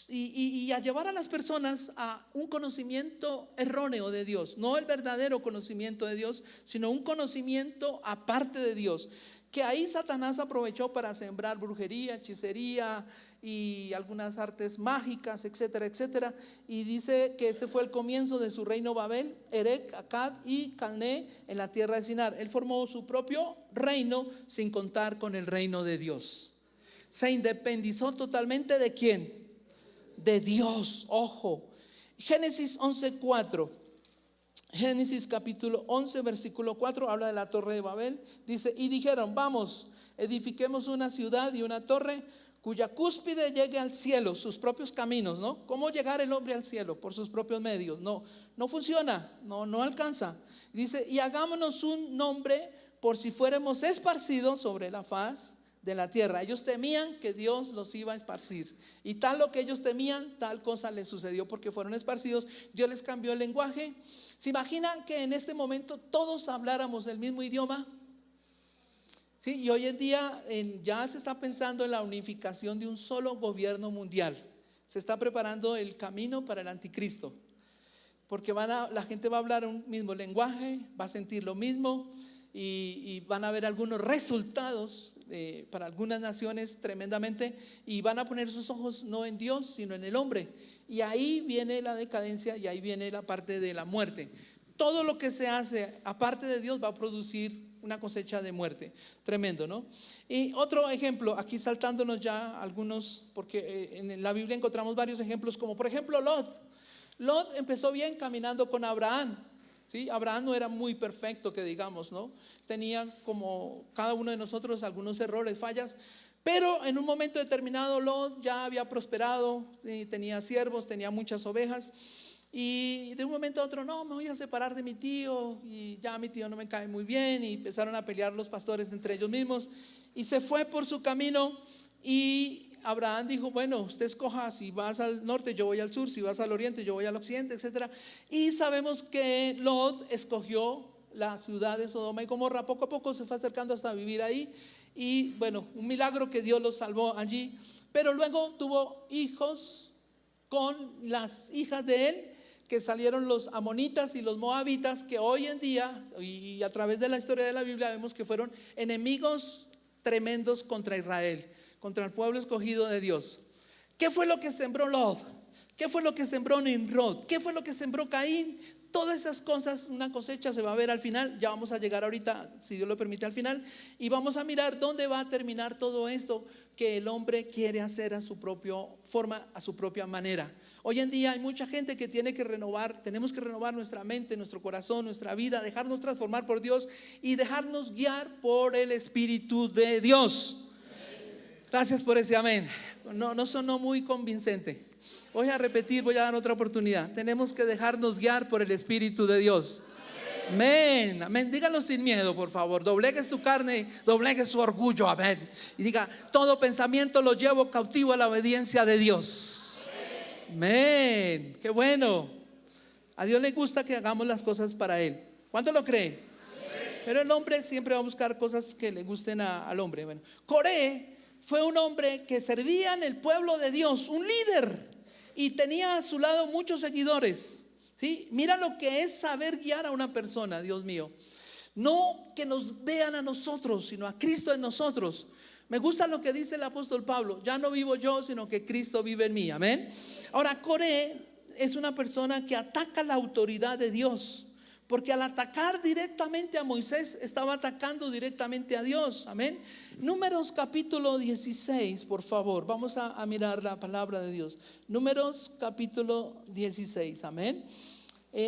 y a llevar a las personas a un conocimiento erróneo de Dios, no el verdadero conocimiento de Dios, sino un conocimiento aparte de Dios, que ahí Satanás aprovechó para sembrar brujería, hechicería y algunas artes mágicas, etcétera, etcétera. Y dice que este fue el comienzo de su reino Babel, Erec, Akkad y Calné en la tierra de Sinar. Él formó su propio reino sin contar con el reino de Dios. Se independizó totalmente ¿de quién? De Dios. Ojo, Génesis 11:4. Génesis capítulo 11 versículo 4 habla de la torre de Babel. Dice: y dijeron, vamos, edifiquemos una ciudad y una torre cuya cúspide llegue al cielo, sus propios caminos, ¿no? ¿Cómo llegar el hombre al cielo? Por sus propios medios. No funciona, no alcanza. Dice: y hagámonos un nombre por si fuéramos esparcidos sobre la faz de la tierra. Ellos temían que Dios los iba a esparcir, y tal lo que ellos temían, tal cosa les sucedió, porque fueron esparcidos. Dios les cambió el lenguaje. ¿Se imaginan que en este momento todos habláramos el mismo idioma? Sí, y hoy en día ya se está pensando en la unificación de un solo gobierno mundial. Se está preparando el camino para el anticristo, porque la gente va a hablar un mismo lenguaje, va a sentir lo mismo, y van a haber algunos resultados para algunas naciones tremendamente, y van a poner sus ojos no en Dios sino en el hombre, y ahí viene la decadencia, y ahí viene la parte de la muerte. Todo lo que se hace aparte de Dios va a producir una cosecha de muerte. Tremendo, ¿no? Y otro ejemplo, aquí saltándonos ya algunos, porque en la Biblia encontramos varios ejemplos, como por ejemplo Lot. Lot empezó bien caminando con Abraham. ¿Sí? Abraham no era muy perfecto, que digamos, ¿no? Tenía, como cada uno de nosotros, algunos errores, fallas, pero en un momento determinado Lot ya había prosperado, tenía siervos, tenía muchas ovejas, y de un momento a otro, no, me voy a separar de mi tío, y ya mi tío no me cae muy bien, y empezaron a pelear los pastores entre ellos mismos, y se fue por su camino. Y Abraham dijo: bueno, usted escoja, si vas al norte yo voy al sur, si vas al oriente yo voy al occidente, etcétera. Y sabemos que Lot escogió la ciudad de Sodoma y Gomorra. Poco a poco se fue acercando hasta vivir ahí, y bueno, un milagro que Dios lo salvó allí. Pero luego tuvo hijos con las hijas de él, que salieron los amonitas y los moabitas, que hoy en día y a través de la historia de la Biblia vemos que fueron enemigos tremendos contra Israel, contra el pueblo escogido de Dios. ¿Qué fue lo que sembró Lot? ¿Qué fue lo que sembró Nimrod? ¿Qué fue lo que sembró Caín? Todas esas cosas, una cosecha se va a ver al final. Ya vamos a llegar ahorita, si Dios lo permite, al final, y vamos a mirar dónde va a terminar todo esto que el hombre quiere hacer a su propia forma, a su propia manera. Hoy en día hay mucha gente que tiene que renovar, tenemos que renovar nuestra mente, nuestro corazón, nuestra vida, dejarnos transformar por Dios y dejarnos guiar por el Espíritu de Dios. Gracias por ese amén. No sonó muy convincente. Voy a repetir, voy a dar otra oportunidad. Tenemos que dejarnos guiar por el Espíritu de Dios. Amén, amén. Díganlo sin miedo, por favor. Doblegue su carne, doblegue su orgullo, amén. Y diga: todo pensamiento lo llevo cautivo a la obediencia de Dios. Amén. Qué bueno. A Dios le gusta que hagamos las cosas para Él. ¿Cuánto lo creen? Pero el hombre siempre va a buscar cosas que le gusten al hombre. Bueno, Coré fue un hombre que servía en el pueblo de Dios, un líder, y tenía a su lado muchos seguidores. ¿Sí? Mira lo que es saber guiar a una persona, Dios mío. No que nos vean a nosotros, sino a Cristo en nosotros. Me gusta lo que dice el apóstol Pablo: ya no vivo yo, sino que Cristo vive en mí. Amén. Ahora, Coré es una persona que ataca la autoridad de Dios, porque al atacar directamente a Moisés estaba atacando directamente a Dios. Amén. Números capítulo 16, por favor. Vamos a mirar la palabra de Dios. Números capítulo 16. Amén.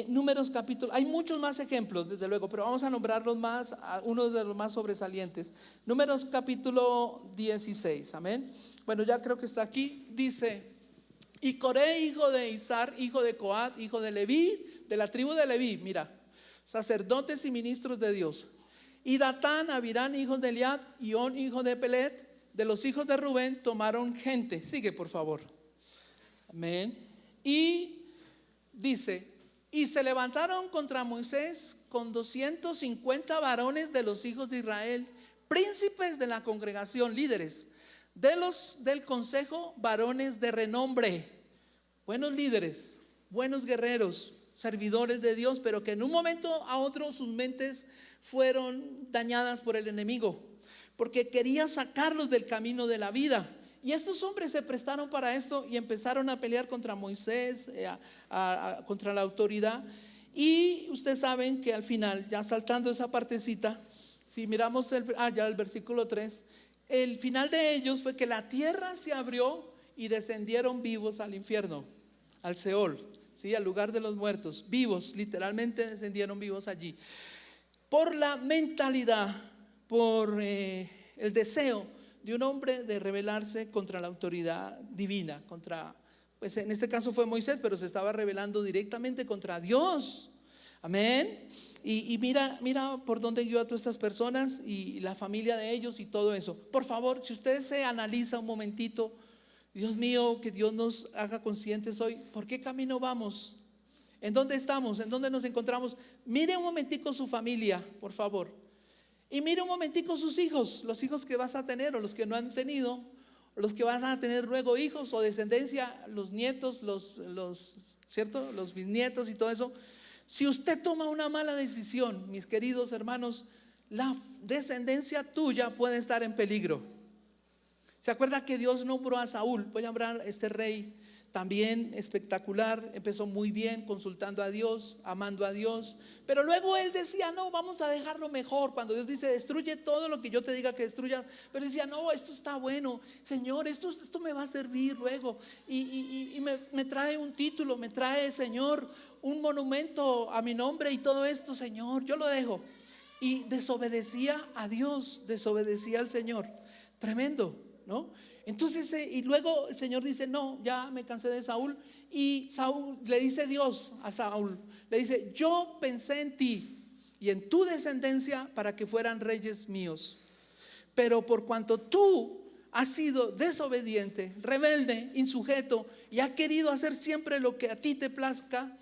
Números capítulo, hay muchos más ejemplos desde luego, pero vamos a nombrarlos más, uno de los más sobresalientes. Números capítulo 16. Amén. Bueno, ya creo que está aquí. Dice: y Coré, hijo de Izar, hijo de Coat, hijo de Leví, de la tribu de Leví, mira, sacerdotes y ministros de Dios. Y Datán, Abirán, hijos de Eliab, y On, hijo de Pelet, de los hijos de Rubén, tomaron gente. Sigue, por favor. Amén. Y dice: y se levantaron contra Moisés con 250 varones de los hijos de Israel, príncipes de la congregación, líderes, del consejo, varones de renombre, buenos líderes, buenos guerreros, servidores de Dios, pero que en un momento a otro sus mentes fueron dañadas por el enemigo, porque quería sacarlos del camino de la vida. Y estos hombres se prestaron para esto y empezaron a pelear contra Moisés, contra la autoridad. Y ustedes saben que al final, ya saltando esa partecita, si miramos ya el versículo 3, el final de ellos fue que la tierra se abrió y descendieron vivos al infierno, al Seol, ¿sí? Al lugar de los muertos, vivos, literalmente descendieron vivos allí. Por la mentalidad, por el deseo de un hombre de rebelarse contra la autoridad divina, pues en este caso fue Moisés, pero se estaba rebelando directamente contra Dios. Amén. Y mira por dónde guió a todas estas personas y la familia de ellos y todo eso. Por favor, si usted se analiza un momentito, Dios mío, que Dios nos haga conscientes hoy, ¿por qué camino vamos? ¿En dónde estamos? ¿En dónde nos encontramos? Mire un momentico su familia, por favor. Y mire un momentico sus hijos, los hijos que vas a tener o los que no han tenido, los que van a tener luego hijos o descendencia, los nietos, ¿cierto? Los bisnietos y todo eso. Si usted toma una mala decisión, mis queridos hermanos, la descendencia tuya puede estar en peligro. ¿Se acuerda que Dios nombró a Saúl? Voy a hablar a este rey también espectacular, empezó muy bien consultando a Dios, amando a Dios, pero luego él decía, no, vamos a dejarlo mejor. Cuando Dios dice, destruye todo lo que yo te diga que destruyas, pero decía, no, esto está bueno, Señor, esto me va a servir luego, y me trae un título, me trae, Señor, un monumento a mi nombre y todo esto, Señor, yo lo dejo. Y desobedecía a Dios, desobedecía al Señor. Tremendo, ¿no? Entonces, y luego el Señor dice, no, ya me cansé de Saúl. Y Saúl le dice Dios a Saúl, le dice, yo pensé en ti y en tu descendencia para que fueran reyes míos. Pero por cuanto tú has sido desobediente, rebelde, insujeto y has querido hacer siempre lo que a ti te plazca,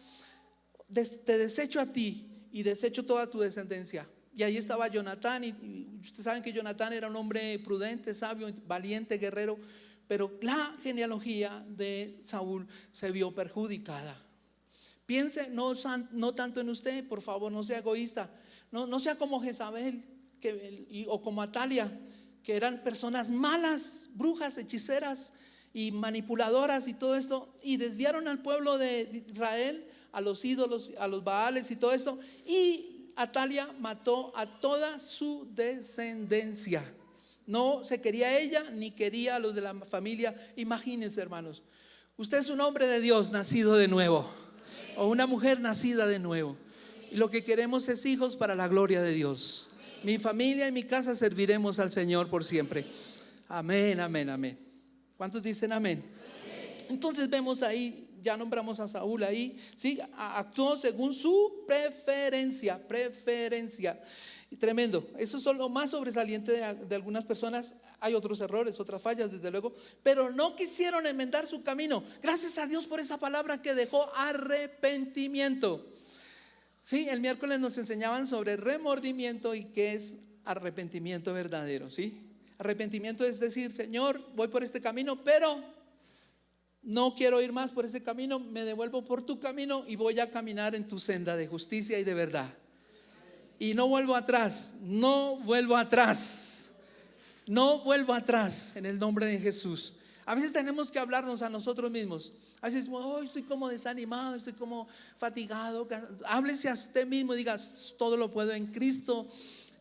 te desecho a ti y desecho toda tu descendencia. Y ahí estaba Jonatán, y ustedes saben que Jonatán era un hombre prudente, sabio, valiente, guerrero, pero la genealogía de Saúl se vio perjudicada. Piense no tanto en usted, por favor, no sea egoísta, no sea como Jezabel o como Atalia, que eran personas malas, brujas, hechiceras y manipuladoras y todo esto, y desviaron al pueblo de Israel a los ídolos, a los baales y todo esto, y Atalia mató a toda su descendencia. No se quería ella ni quería a los de la familia. Imagínense, hermanos, usted es un hombre de Dios nacido de nuevo, o una mujer nacida de nuevo, y lo que queremos es hijos para la gloria de Dios. Mi familia y mi casa serviremos al Señor por siempre. Amén, amén, amén. ¿Cuántos dicen amén? Entonces vemos ahí, ya nombramos a Saúl ahí, ¿sí? Actuó según su preferencia. Y tremendo, eso es lo más sobresaliente de algunas personas. Hay otros errores, otras fallas desde luego, pero no quisieron enmendar su camino. Gracias a Dios por esa palabra que dejó arrepentimiento. Sí, el miércoles nos enseñaban sobre remordimiento y qué es arrepentimiento verdadero, ¿sí? Arrepentimiento es decir, Señor, voy por este camino, pero no quiero ir más por ese camino, me devuelvo por tu camino y voy a caminar en tu senda de justicia y de verdad. Y no vuelvo atrás, no vuelvo atrás en el nombre de Jesús. A veces tenemos que hablarnos a nosotros mismos. A veces decimos, estoy como desanimado, estoy como fatigado. Háblese a usted mismo y diga, todo lo puedo en Cristo.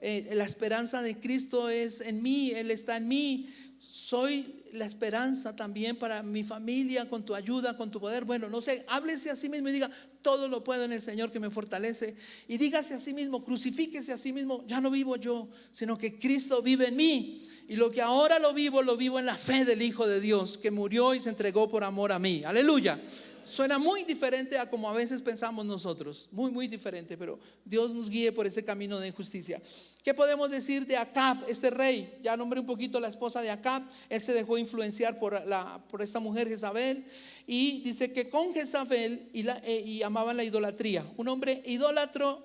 La esperanza de Cristo es en mí, Él está en mí. Soy la esperanza también para mi familia, con tu ayuda, con tu poder. Bueno, no sé, háblese a sí mismo y diga, todo lo puedo en el Señor que me fortalece. Y dígase a sí mismo, crucifíquese a sí mismo, ya no vivo yo, sino que Cristo vive en mí. Y lo que ahora lo vivo en la fe del Hijo de Dios, que murió y se entregó por amor a mí. Aleluya. Suena muy diferente a como a veces pensamos nosotros, muy, muy diferente, pero Dios nos guíe por ese camino de justicia. ¿Qué podemos decir de Acab, este rey? Ya nombré un poquito la esposa de Acab. Él se dejó influenciar por esta mujer Jezabel Y dice que con Jezabel y amaban la idolatría. Un hombre idólatra,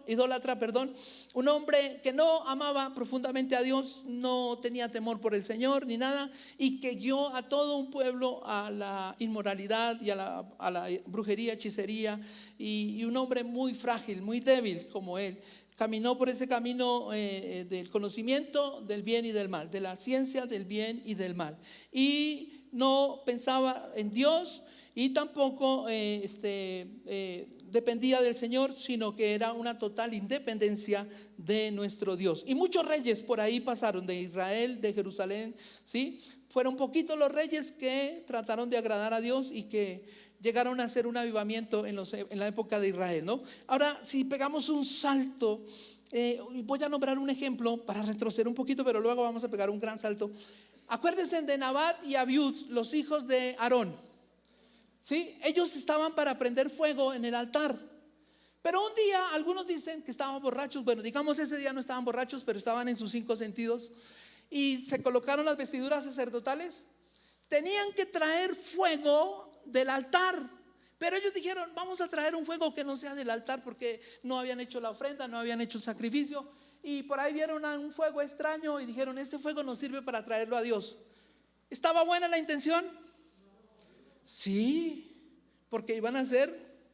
un hombre que no amaba profundamente a Dios, no tenía temor por el Señor ni nada, y que guió a todo un pueblo a la inmoralidad y a la brujería, hechicería, y un hombre muy frágil, muy débil como él. Caminó por ese camino del conocimiento del bien y del mal, de la ciencia del bien y del mal, y no pensaba en Dios y tampoco dependía del Señor, sino que era una total independencia de nuestro Dios. Y muchos reyes por ahí pasaron, de Israel, de Jerusalén, ¿sí? Fueron poquitos los reyes que trataron de agradar a Dios y que llegaron a hacer un avivamiento en la época de Israel, ¿no? Ahora, si pegamos un salto, voy a nombrar un ejemplo para retroceder un poquito, pero luego vamos a pegar un gran salto. Acuérdense de Nadab y Abiud, los hijos de Aarón. ¿Sí? Ellos estaban para prender fuego en el altar. Pero un día, algunos dicen que estaban borrachos. Bueno, digamos ese día no estaban borrachos, pero estaban en sus 5 sentidos. Y se colocaron las vestiduras sacerdotales. Tenían que traer fuego del altar. Pero ellos dijeron, vamos a traer un fuego que no sea del altar, porque no habían hecho la ofrenda, no habían hecho el sacrificio. Y por ahí vieron un fuego extraño y dijeron, este fuego nos sirve para traerlo a Dios. ¿Estaba buena la intención? Sí, porque iban a hacer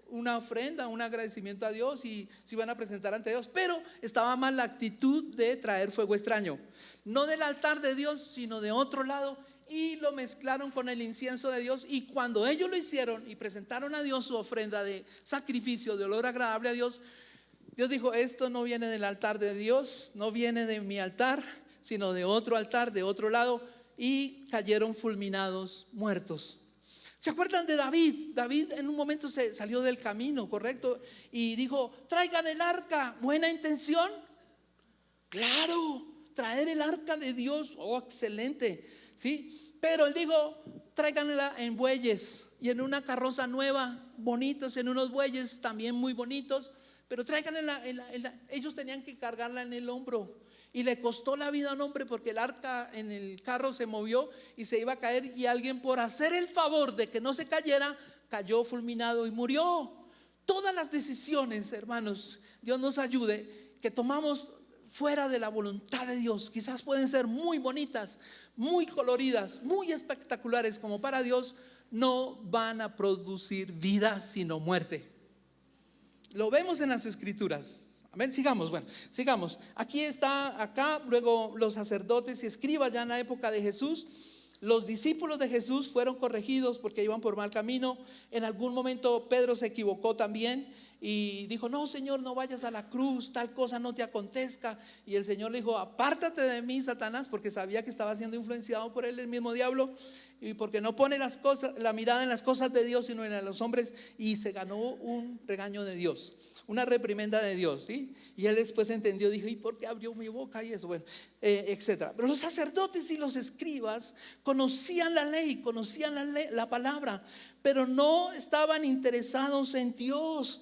una ofrenda, un agradecimiento a Dios y se iban a presentar ante Dios, pero estaba mal la actitud de traer fuego extraño, no del altar de Dios, sino de otro lado, y lo mezclaron con el incienso de Dios. Y cuando ellos lo hicieron y presentaron a Dios su ofrenda de sacrificio, de olor agradable a Dios, Dios dijo, esto no viene del altar de Dios, no viene de mi altar, sino de otro altar, de otro lado, y cayeron fulminados, muertos. ¿Se acuerdan de David? David en un momento se salió del camino, ¿correcto? Y dijo, traigan el arca. ¿Buena intención? Claro, traer el arca de Dios. Oh, excelente, ¿sí? Pero él dijo, tráiganla en bueyes y en una carroza nueva, bonitos, en unos bueyes también muy bonitos. Pero tráiganla, ellos tenían que cargarla en el hombro. Y le costó la vida a un hombre, porque el arca en el carro se movió y se iba a caer, y alguien, por hacer el favor de que no se cayera, cayó fulminado y murió. Todas las decisiones, hermanos, Dios nos ayude, que tomamos fuera de la voluntad de Dios, quizás pueden ser muy bonitas, muy coloridas, muy espectaculares, como para Dios, no van a producir vida sino muerte. Lo vemos en las Escrituras. Amén, sigamos. Aquí está, luego los sacerdotes y escribas ya en la época de Jesús. Los discípulos de Jesús fueron corregidos porque iban por mal camino. En algún momento Pedro se equivocó también y dijo, no, Señor, no vayas a la cruz, tal cosa no te acontezca. Y el Señor le dijo, apártate de mí, Satanás, porque sabía que estaba siendo influenciado por él, el mismo diablo, y porque no pone la mirada en las cosas de Dios, sino en los hombres. Y se ganó un regaño de Dios, una reprimenda de Dios, ¿sí? Y él después entendió, dijo, ¿y por qué abrió mi boca? Y eso, bueno, etcétera. Pero los sacerdotes y los escribas conocían la ley, conocían la palabra, pero no estaban interesados en Dios.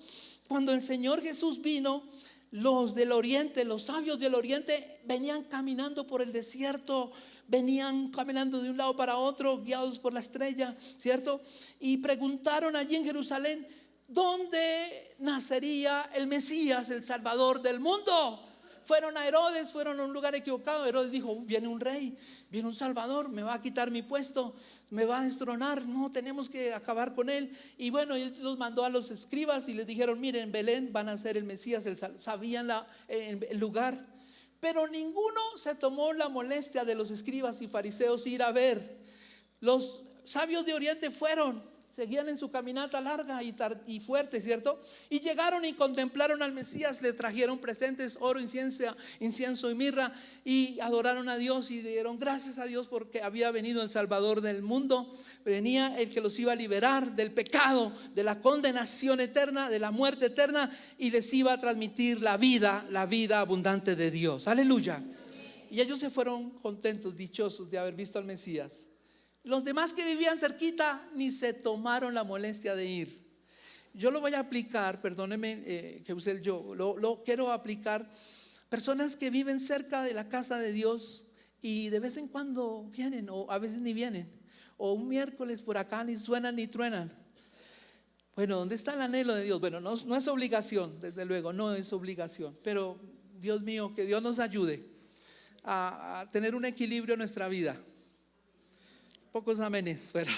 Cuando el Señor Jesús vino, los del oriente, los sabios del oriente, venían caminando por el desierto, venían caminando de un lado para otro, guiados por la estrella, ¿cierto? Y preguntaron allí en Jerusalén, ¿dónde nacería el Mesías, el Salvador del mundo? Fueron a Herodes, fueron a un lugar equivocado. Herodes dijo, viene un rey, viene un Salvador, me va a quitar mi puesto, me va a destronar, no, tenemos que acabar con él. Y bueno, él los mandó a los escribas y les dijeron, miren, en Belén van a ser el Mesías, sabían el lugar. Pero ninguno se tomó la molestia de los escribas y fariseos ir a ver. Los sabios de Oriente fueron, seguían en su caminata larga y fuerte, ¿cierto? Y llegaron y contemplaron al Mesías, le trajeron presentes, oro, incienso y mirra, y adoraron a Dios y dieron gracias a Dios porque había venido el Salvador del mundo. Venía el que los iba a liberar del pecado, de la condenación eterna, de la muerte eterna, y les iba a transmitir la vida abundante de Dios. Aleluya. Y ellos se fueron contentos, dichosos de haber visto al Mesías. Los demás que vivían cerquita ni se tomaron la molestia de ir. Yo lo voy a aplicar, perdónenme que use el yo, lo quiero aplicar. Personas que viven cerca de la casa de Dios y de vez en cuando vienen, o a veces ni vienen, o un miércoles por acá ni suenan ni truenan. Bueno, ¿dónde está el anhelo de Dios? Bueno, no es obligación, desde luego, no es obligación. Pero Dios mío, que Dios nos ayude a tener un equilibrio en nuestra vida. Pocos amenes, pero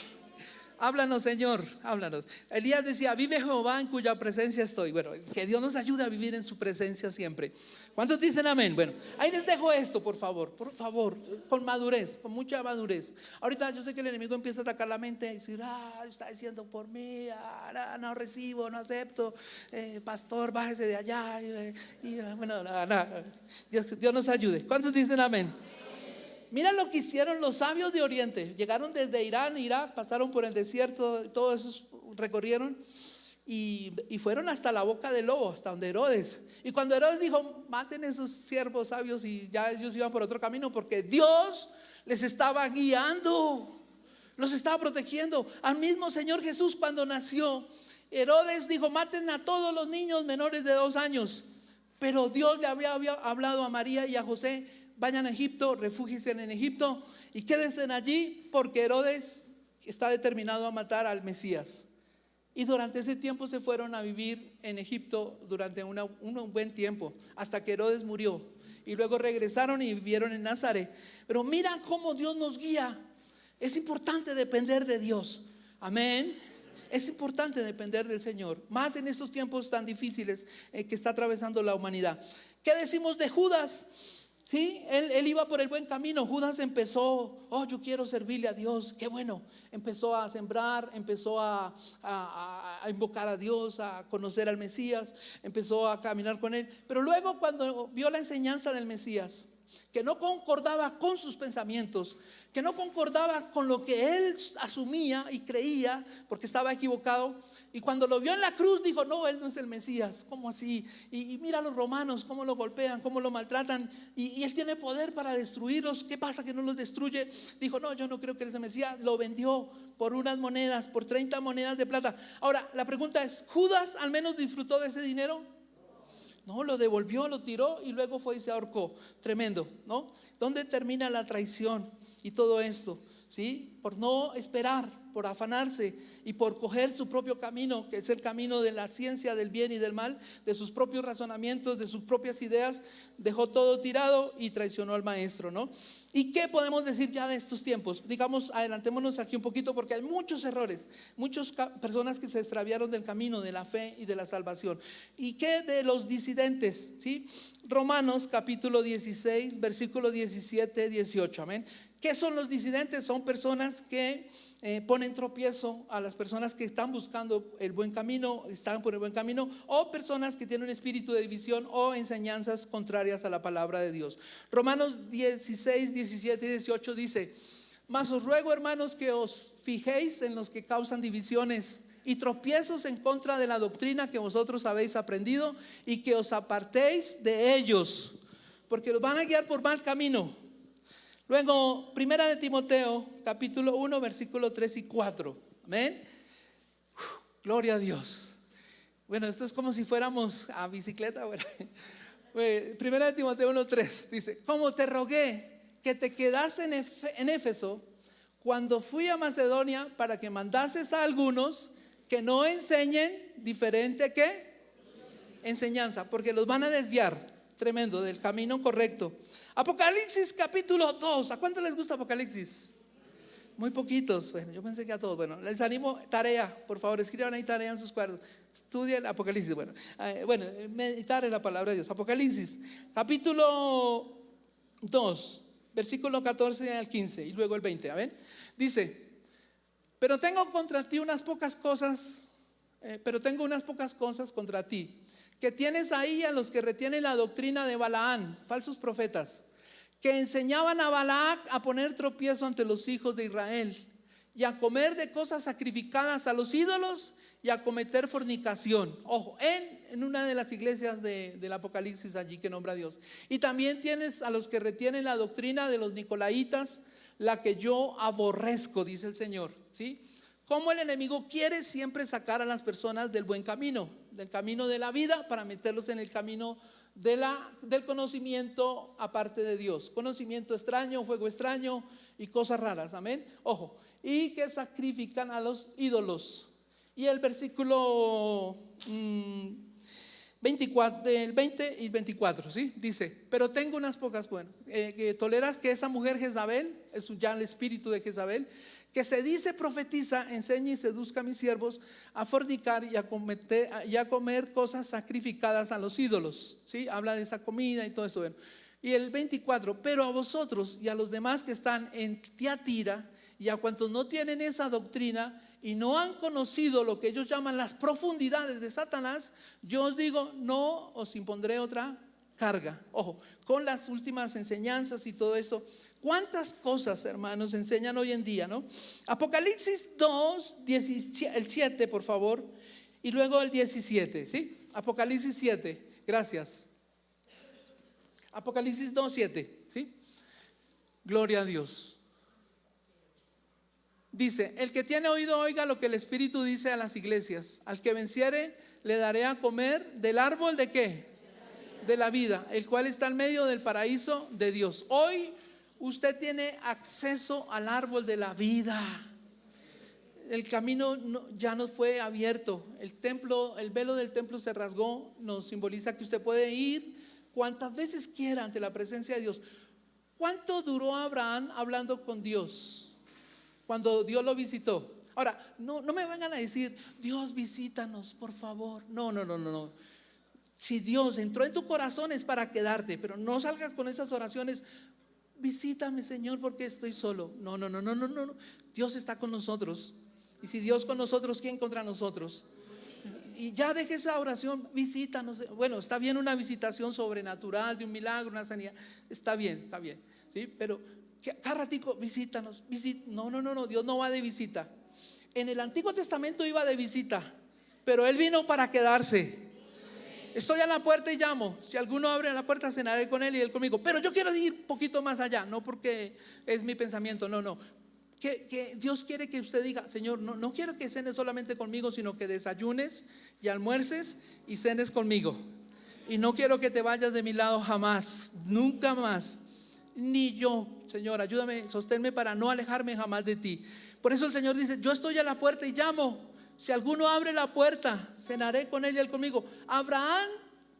háblanos, Señor, háblanos. Elías decía, vive Jehová en cuya presencia estoy. Bueno, que Dios nos ayude a vivir en su presencia siempre. ¿Cuántos dicen amén? Bueno, ahí les dejo esto, por favor, con madurez, con mucha madurez. Ahorita yo sé que el enemigo empieza a atacar la mente y decir, está diciendo por mí, no recibo, no acepto, pastor, bájese de allá. Bueno, Dios nos ayude. ¿Cuántos dicen amén? Mira lo que hicieron los sabios de Oriente. Llegaron desde Irán, Irak, pasaron por el desierto, todos esos recorrieron y fueron hasta la boca del lobo, hasta donde Herodes. Y cuando Herodes dijo, maten a esos siervos sabios, y ya ellos iban por otro camino, porque Dios les estaba guiando, los estaba protegiendo. Al mismo Señor Jesús, cuando nació, Herodes dijo, maten a todos los niños menores de 2 años. Pero Dios le había hablado a María y a José, vayan a Egipto, refúgiense en Egipto y quédense allí, porque Herodes está determinado a matar al Mesías. Y durante ese tiempo se fueron a vivir en Egipto durante un buen tiempo, hasta que Herodes murió. Y luego regresaron y vivieron en Nazaret. Pero mira cómo Dios nos guía. Es importante depender de Dios. Amén. Es importante depender del Señor, más en estos tiempos tan difíciles que está atravesando la humanidad. ¿Qué decimos de Judas? Sí, él iba por el buen camino. Judas empezó, yo quiero servirle a Dios, qué bueno. Empezó a sembrar, empezó a invocar a Dios, a conocer al Mesías, empezó a caminar con él. Pero luego, cuando vio la enseñanza del Mesías, que no concordaba con sus pensamientos, que no concordaba con lo que él asumía y creía, porque estaba equivocado, y cuando lo vio en la cruz dijo, no, él no es el Mesías. ¿Cómo así? Y mira a los romanos, cómo lo golpean, cómo lo maltratan, y él tiene poder para destruirlos. ¿Qué pasa que no los destruye? Dijo, no, yo no creo que él es el Mesías. Lo vendió por unas monedas, por 30 monedas de plata. Ahora, la pregunta es, ¿Judas al menos disfrutó de ese dinero? No, lo devolvió, lo tiró y luego fue y se ahorcó. Tremendo, ¿no? ¿Dónde termina la traición y todo esto? ¿Sí? Por no esperar, por afanarse y por coger su propio camino, que es el camino de la ciencia del bien y del mal, de sus propios razonamientos, de sus propias ideas, dejó todo tirado y traicionó al maestro, ¿no? ¿Y qué podemos decir ya de estos tiempos? Digamos, adelantémonos aquí un poquito, porque hay muchos errores, muchas personas que se extraviaron del camino de la fe y de la salvación. ¿Y qué de los disidentes? ¿Sí? Romanos capítulo 16, versículo 17, 18, amén. ¿Qué son los disidentes? Son personas que ponen tropiezo a las personas que están buscando el buen camino, están por el buen camino, o personas que tienen un espíritu de división o enseñanzas contrarias a la palabra de Dios. Romanos 16, 17 y 18 dice, mas os ruego, hermanos, que os fijéis en los que causan divisiones y tropiezos en contra de la doctrina que vosotros habéis aprendido, y que os apartéis de ellos, porque los van a guiar por mal camino. Luego, primera de Timoteo, capítulo 1, versículo 3 y 4. Amén. Gloria a Dios. Bueno, esto es como si fuéramos a bicicleta. Bueno, primera de Timoteo 1, 3 dice, como te rogué que te quedases en Éfeso cuando fui a Macedonia, para que mandases a algunos que no enseñen diferente que enseñanza, porque los van a desviar, tremendo, del camino correcto. Apocalipsis capítulo 2. ¿A cuánto les gusta Apocalipsis? Muy poquitos. Bueno, yo pensé que a todos. Bueno, les animo, tarea, por favor, escriban ahí tarea en sus cuadernos. Estudien Apocalipsis. Bueno, meditar en la palabra de Dios. Apocalipsis capítulo 2, versículo 14 al 15 y luego el 20. ¿Ven? Dice, pero tengo unas pocas cosas contra ti, que tienes ahí a los que retienen la doctrina de Balaán, falsos profetas, que enseñaban a Balac a poner tropiezo ante los hijos de Israel, y a comer de cosas sacrificadas a los ídolos, y a cometer fornicación. Ojo, en una de las iglesias del Apocalipsis allí que nombra Dios. Y también tienes a los que retienen la doctrina de los nicolaitas, la que yo aborrezco, dice el Señor. ¿Sí? Cómo el enemigo quiere siempre sacar a las personas del buen camino, del camino de la vida, para meterlos en el camino del conocimiento aparte de Dios, conocimiento extraño, fuego extraño y cosas raras, amén. Ojo, y que sacrifican a los ídolos Y el versículo 24, el 20 y 24, ¿sí? Dice, pero tengo unas pocas, que toleras que esa mujer Jezabel, es ya el espíritu de Jezabel, que se dice profetiza, enseñe y seduzca a mis siervos a fornicar y a comer cosas sacrificadas a los ídolos, ¿sí? Habla de esa comida y todo eso. Bueno. Y el 24, pero a vosotros y a los demás que están en Tiatira y a cuantos no tienen esa doctrina y no han conocido lo que ellos llaman las profundidades de Satanás, yo os digo, no os impondré otra carga. Ojo, con las últimas enseñanzas y todo eso, ¿cuántas cosas, hermanos, enseñan hoy en día, no? Apocalipsis 2, el 7, por favor, y luego el 17, ¿sí? Apocalipsis 7, gracias. Apocalipsis 2, 7, ¿sí? Gloria a Dios. Dice, el que tiene oído oiga lo que el Espíritu dice a las iglesias. Al que venciere le daré a comer del árbol de ¿qué? De la vida, el cual está en medio del paraíso de Dios. Hoy usted tiene acceso al árbol de la vida. El camino ya nos fue abierto. El templo, el velo del templo se rasgó. Nos simboliza que usted puede ir cuantas veces quiera ante la presencia de Dios. ¿Cuánto duró Abraham hablando con Dios cuando Dios lo visitó? Ahora, no me vengan a decir, Dios visítanos, por favor. No. Si Dios entró en tu corazón es para quedarte, pero no salgas con esas oraciones. Visítame, Señor, porque estoy solo. No. Dios está con nosotros. Y si Dios con nosotros, ¿quién contra nosotros? Y ya deje esa oración, visítanos. Bueno, está bien una visitación sobrenatural de un milagro, una sanidad. Está bien, ¿sí? Pero cada ratico, visítanos. No, Dios no va de visita. En el Antiguo Testamento iba de visita, pero Él vino para quedarse. Estoy a la puerta y llamo. Si alguno abre la puerta, cenaré con él y él conmigo. Pero yo quiero ir un poquito más allá, no porque es mi pensamiento, no. Que Dios quiere que usted diga, Señor, no quiero que cenes solamente conmigo, sino que desayunes y almuerces y cenes conmigo. Y no quiero que te vayas de mi lado jamás, nunca más. Ni yo, Señor, ayúdame, sosténme para no alejarme jamás de ti. Por eso el Señor dice, yo estoy a la puerta y llamo. Si alguno abre la puerta, cenaré con él y él conmigo. Abraham,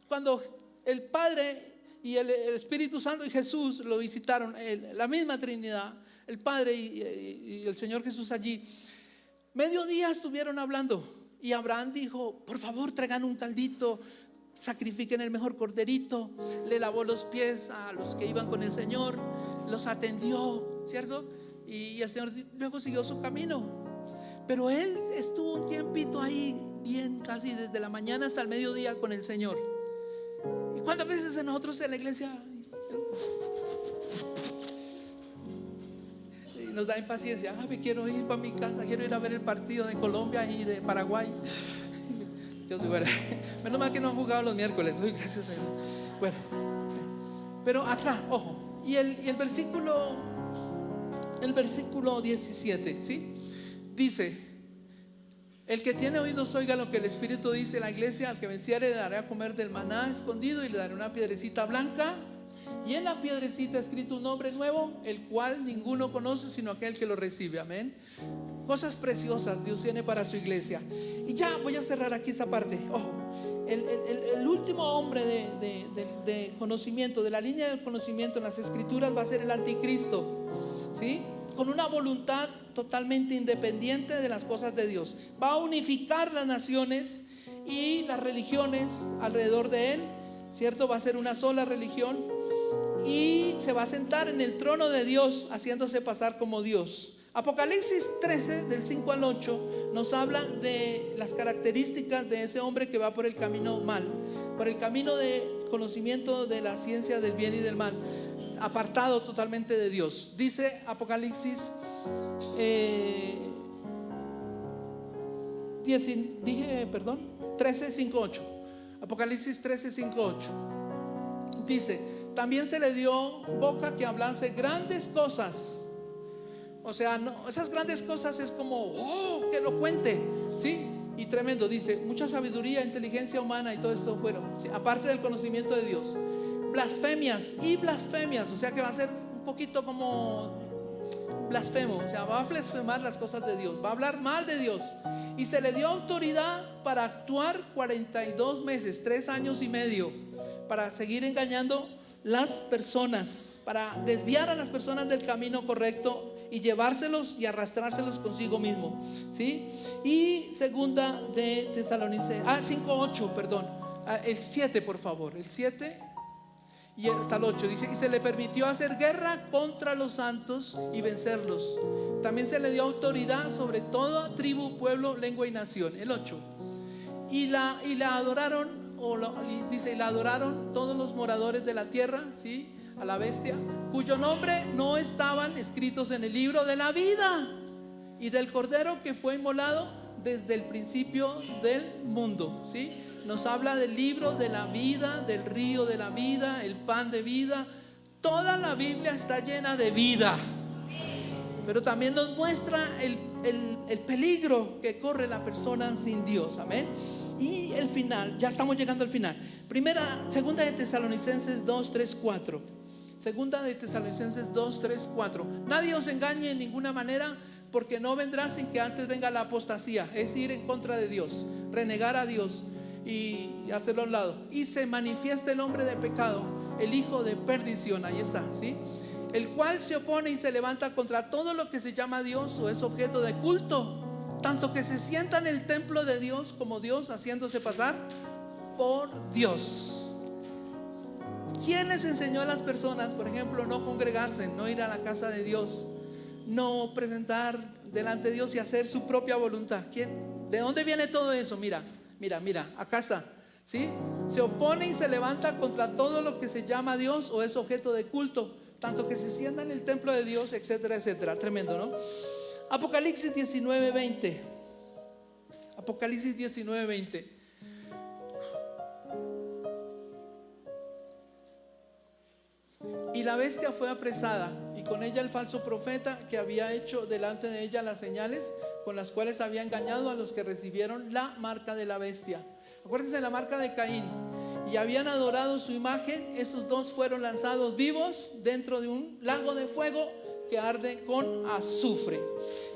cuando el Padre y el Espíritu Santo y Jesús lo visitaron, la misma Trinidad, el Padre y el Señor Jesús allí, mediodía estuvieron hablando. Y Abraham dijo, por favor traigan un caldito, sacrifiquen el mejor corderito. Le lavó los pies a los que iban con el Señor, los atendió, ¿cierto? Y el Señor luego siguió su camino. Pero él estuvo un tiempito ahí, bien, casi desde la mañana hasta el mediodía con el Señor. ¿Y cuántas veces nosotros en la iglesia nos da impaciencia? Me quiero ir para mi casa, quiero ir a ver el partido de Colombia y de Paraguay. Dios mío, menos mal que no han jugado los miércoles. Uy, gracias a Dios. Bueno, pero acá, ojo, y el versículo 17, ¿sí? Dice, el que tiene oídos oiga lo que el Espíritu dice a la iglesia. Al que venciere le daré a comer del maná escondido y le daré una piedrecita blanca, y en la piedrecita escrito un nombre nuevo, el cual ninguno conoce sino aquel que lo recibe. Amén. Cosas preciosas Dios tiene para su iglesia. Y ya voy a cerrar aquí esa parte. Ojo, el último hombre de conocimiento, de la línea del conocimiento en las escrituras, va a ser el anticristo, ¿sí? Con una voluntad totalmente independiente de las cosas de Dios. Va a unificar las naciones y las religiones alrededor de él, ¿cierto? Va a ser una sola religión y se va a sentar en el trono de Dios, haciéndose pasar como Dios. Apocalipsis 13 del 5 al 8 nos habla de las características de ese hombre que va por el camino mal, por el camino de conocimiento de la ciencia del bien y del mal, apartado totalmente de Dios. Dice Apocalipsis 13, 5, 8. Apocalipsis 13, 5, 8. Dice, también se le dio boca que hablase grandes cosas. O sea, no, esas grandes cosas es como, que lo cuente, ¿sí? Y tremendo, dice, mucha sabiduría, inteligencia humana y todo esto, bueno, ¿sí? Aparte del conocimiento de Dios. Blasfemias y blasfemias, o sea que va a ser un poquito como blasfemo, o sea, va a blasfemar las cosas de Dios, va a hablar mal de Dios. Y se le dio autoridad para actuar 42 meses, 3 años y medio, para seguir engañando las personas, para desviar a las personas del camino correcto y llevárselos y arrastrárselos consigo mismo, ¿sí? Y segunda de Tesalonicenses 5:8, perdón, el 7 por favor, el 7 y hasta el 8 dice: y se le permitió hacer guerra contra los santos y vencerlos. También se le dio autoridad sobre toda tribu, pueblo, lengua y nación. El 8. Y la adoraron, dice, y la adoraron todos los moradores de la tierra, ¿sí? A la bestia, cuyo nombre no estaban escritos en el libro de la vida y del cordero que fue inmolado desde el principio del mundo, ¿sí? Nos habla del libro de la vida, del río de la vida, el pan de vida. Toda la Biblia está llena de vida, pero también nos muestra el peligro que corre la persona sin Dios. Amén. Y el final, ya estamos llegando al final. Segunda de Tesalonicenses 2, 3, 4. Segunda de Tesalonicenses 2, 3, 4. Nadie os engañe en ninguna manera, porque no vendrá sin que antes venga la apostasía, es ir en contra de Dios, renegar a Dios y hacerlo a un lado, y se manifiesta el hombre de pecado, el hijo de perdición. Ahí está, ¿sí? El cual se opone y se levanta contra todo lo que se llama Dios o es objeto de culto, tanto que se sienta en el templo de Dios como Dios, haciéndose pasar por Dios. ¿Quién les enseñó a las personas, por ejemplo, no congregarse, no ir a la casa de Dios, no presentar delante de Dios y hacer su propia voluntad? ¿Quién? ¿De dónde viene todo eso? Mira, acá está, ¿sí? Se opone y se levanta contra todo lo que se llama Dios o es objeto de culto, tanto que se sienta en el templo de Dios, etcétera, etcétera. Tremendo, ¿no? Apocalipsis 19:20. Apocalipsis 19:20. Y la bestia fue apresada, y con ella el falso profeta, que había hecho delante de ella las señales con las cuales había engañado a los que recibieron la marca de la bestia. Acuérdense de la marca de Caín. Y habían adorado su imagen. Esos dos fueron lanzados vivos dentro de un lago de fuego que arde con azufre.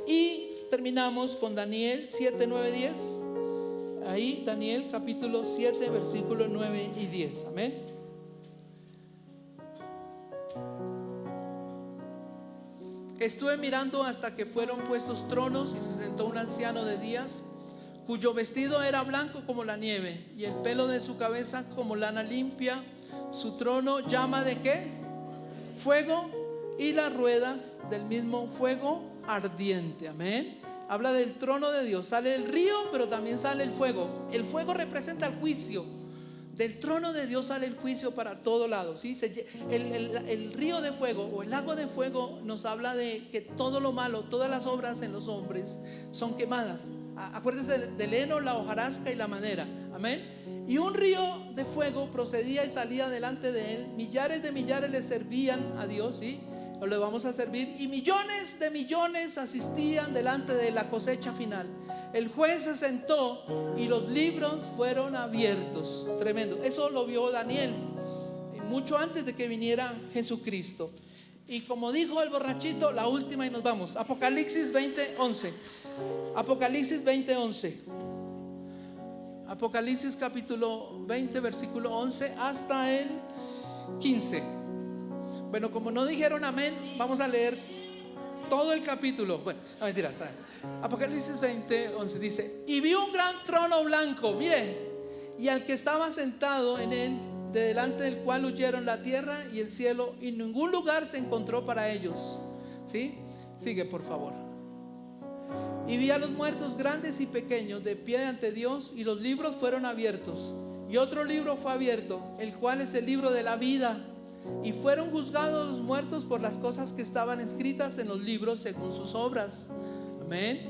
Y terminamos con Daniel 7, 9, 10. Ahí Daniel capítulo 7 versículos 9 y 10. Amén. Estuve mirando hasta que fueron puestos tronos y se sentó un anciano de días, cuyo vestido era blanco como la nieve y el pelo de su cabeza como lana limpia. Su trono llama de ¿qué? Fuego, y las ruedas del mismo fuego ardiente. Amén. Habla del trono de Dios. Sale el río, pero también sale el fuego. El fuego representa el juicio. Del trono de Dios sale el juicio para todo lado, ¿sí? El río de fuego o el lago de fuego nos habla de que todo lo malo, todas las obras en los hombres son quemadas. Acuérdense del heno, la hojarasca y la madera. Amén. Y un río de fuego procedía y salía delante de él. Millares de millares le servían a Dios, ¿sí? O le vamos a servir. Y millones de millones asistían delante de la cosecha final. El juez se sentó y los libros fueron abiertos. Tremendo. Eso lo vio Daniel mucho antes de que viniera Jesucristo. Y como dijo el borrachito, la última y nos vamos. Apocalipsis 20:11. Apocalipsis 20:11. Apocalipsis capítulo 20 versículo 11 hasta el 15. Bueno, como no dijeron amén, vamos a leer todo el capítulo. Bueno, no, mentira. Apocalipsis 20:11 dice: y vi un gran trono blanco, mire, y al que estaba sentado en él, de delante del cual huyeron la tierra y el cielo, y ningún lugar se encontró para ellos. ¿Sí? Sigue, por favor. Y vi a los muertos grandes y pequeños de pie ante Dios, y los libros fueron abiertos, y otro libro fue abierto, el cual es el libro de la vida. Y fueron juzgados los muertos por las cosas que estaban escritas en los libros según sus obras. Amén.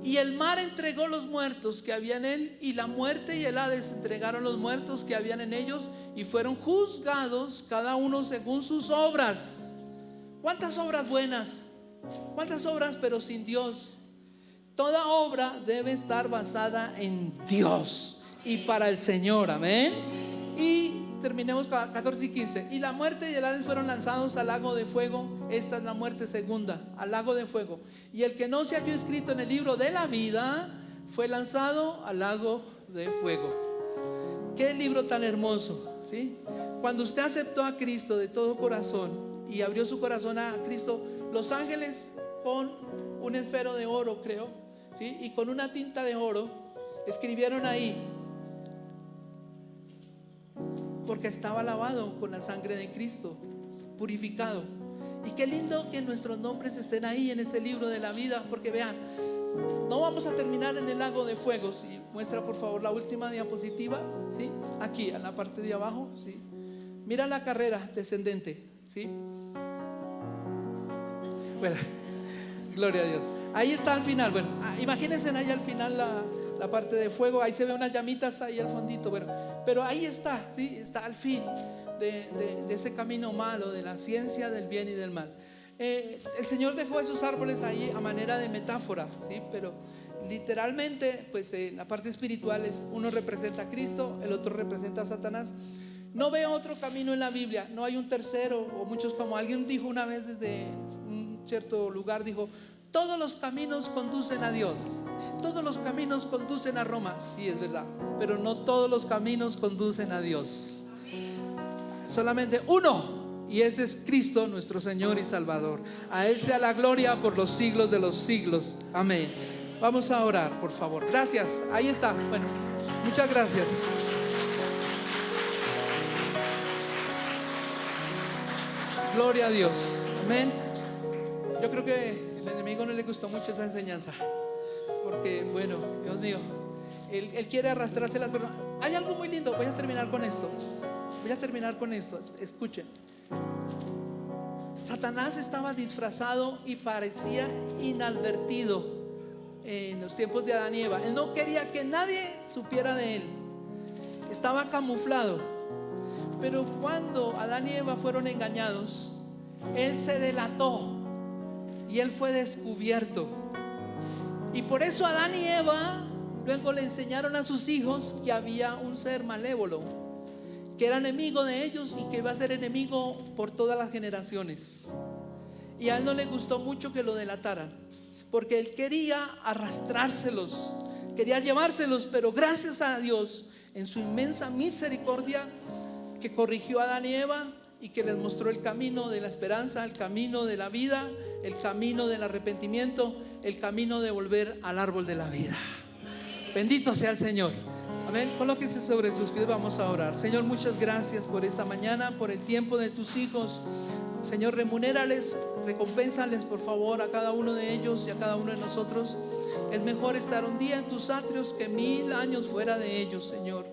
Y el mar entregó los muertos que había en él, y la muerte y el Hades entregaron los muertos que habían en ellos, y fueron juzgados cada uno según sus obras. ¿Cuántas obras buenas? ¿Cuántas obras pero sin Dios? Toda obra debe estar basada en Dios y para el Señor. Amén. Y terminemos 14 y 15. Y la muerte y el Hades fueron lanzados al lago de fuego. Esta es la muerte segunda, al lago de fuego. Y el que no se halló escrito en el libro de la vida fue lanzado al lago de fuego. Qué libro tan hermoso, ¿sí? Cuando usted aceptó a Cristo de todo corazón y abrió su corazón a Cristo, los ángeles con un esfero de oro, creo, ¿sí? Y con una tinta de oro escribieron ahí, porque estaba lavado con la sangre de Cristo, purificado. Y qué lindo que nuestros nombres estén ahí en este libro de la vida, porque vean, no vamos a terminar en el lago de fuego. ¿Sí? Muestra por favor la última diapositiva, ¿sí? Aquí en la parte de abajo, ¿sí? Mira la carrera descendente, ¿sí? Bueno, gloria a Dios. Ahí está al final. Bueno, imagínense ahí al final la parte de fuego. Ahí se ve unas llamitas ahí al fondito. Bueno, pero ahí está, ¿sí? Está al fin de ese camino malo, de la ciencia del bien y del mal. El Señor dejó esos árboles ahí a manera de metáfora, ¿sí? Pero literalmente, pues la parte espiritual es, uno representa a Cristo, el otro representa a Satanás. No veo otro camino en la Biblia, no hay un tercero, o muchos, como alguien dijo una vez desde un cierto lugar, dijo: todos los caminos conducen a Dios, todos los caminos conducen a Roma. Sí, es verdad, pero no todos los caminos conducen a Dios. Solamente uno, y ese es Cristo, nuestro Señor y Salvador. A Él sea la gloria por los siglos de los siglos. Amén. Vamos a orar, por favor. Gracias, ahí está. Bueno, muchas gracias. Gloria a Dios. Amén. Yo creo que el enemigo no le gustó mucho esa enseñanza, porque, bueno, Dios mío, él quiere arrastrarse las personas. Hay algo muy lindo. Voy a terminar con esto. Escuchen. Satanás estaba disfrazado y parecía inadvertido en los tiempos de Adán y Eva. Él no quería que nadie supiera de él. Estaba camuflado. Pero cuando Adán y Eva fueron engañados, él se delató y él fue descubierto. Y por eso Adán y Eva luego le enseñaron a sus hijos que había un ser malévolo, que era enemigo de ellos y que iba a ser enemigo por todas las generaciones. Y a él no le gustó mucho que lo delataran, porque él quería arrastrárselos, quería llevárselos. Pero gracias a Dios, en su inmensa misericordia, que corrigió a Adán y Eva y que les mostró el camino de la esperanza, el camino de la vida, el camino del arrepentimiento, el camino de volver al árbol de la vida. Bendito sea el Señor. Amén. Colóquense sobre sus pies, vamos a orar. Señor, muchas gracias por esta mañana, por el tiempo de tus hijos. Señor, remunérales, recompénsales por favor a cada uno de ellos y a cada uno de nosotros. Es mejor estar un día en tus atrios que 1000 años fuera de ellos, Señor.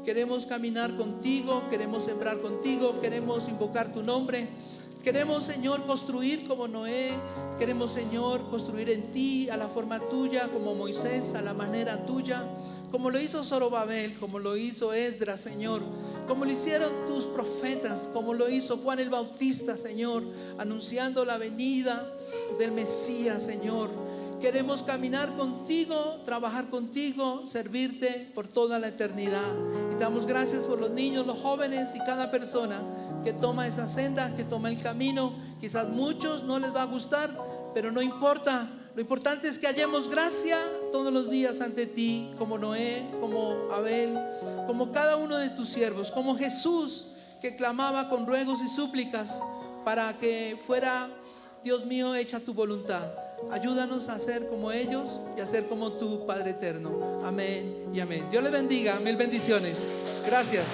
Queremos caminar contigo, queremos sembrar contigo, queremos invocar tu nombre. Queremos, Señor, construir como Noé. Queremos, Señor, construir en ti a la forma tuya, como Moisés, a la manera tuya, como lo hizo Zorobabel, como lo hizo Esdras, Señor, como lo hicieron tus profetas, como lo hizo Juan el Bautista, Señor, anunciando la venida del Mesías, Señor. Queremos caminar contigo, trabajar contigo, servirte por toda la eternidad. Y damos gracias por los niños, los jóvenes y cada persona que toma esa senda, que toma el camino. Quizás muchos no les va a gustar, pero no importa. Lo importante es que hallemos gracia todos los días ante ti, como Noé, como Abel, como cada uno de tus siervos, como Jesús, que clamaba con ruegos y súplicas para que fuera, Dios mío, hecha tu voluntad. Ayúdanos a ser como ellos y a ser como tu Padre eterno. Amén y amén. Dios les bendiga. Mil bendiciones. Gracias.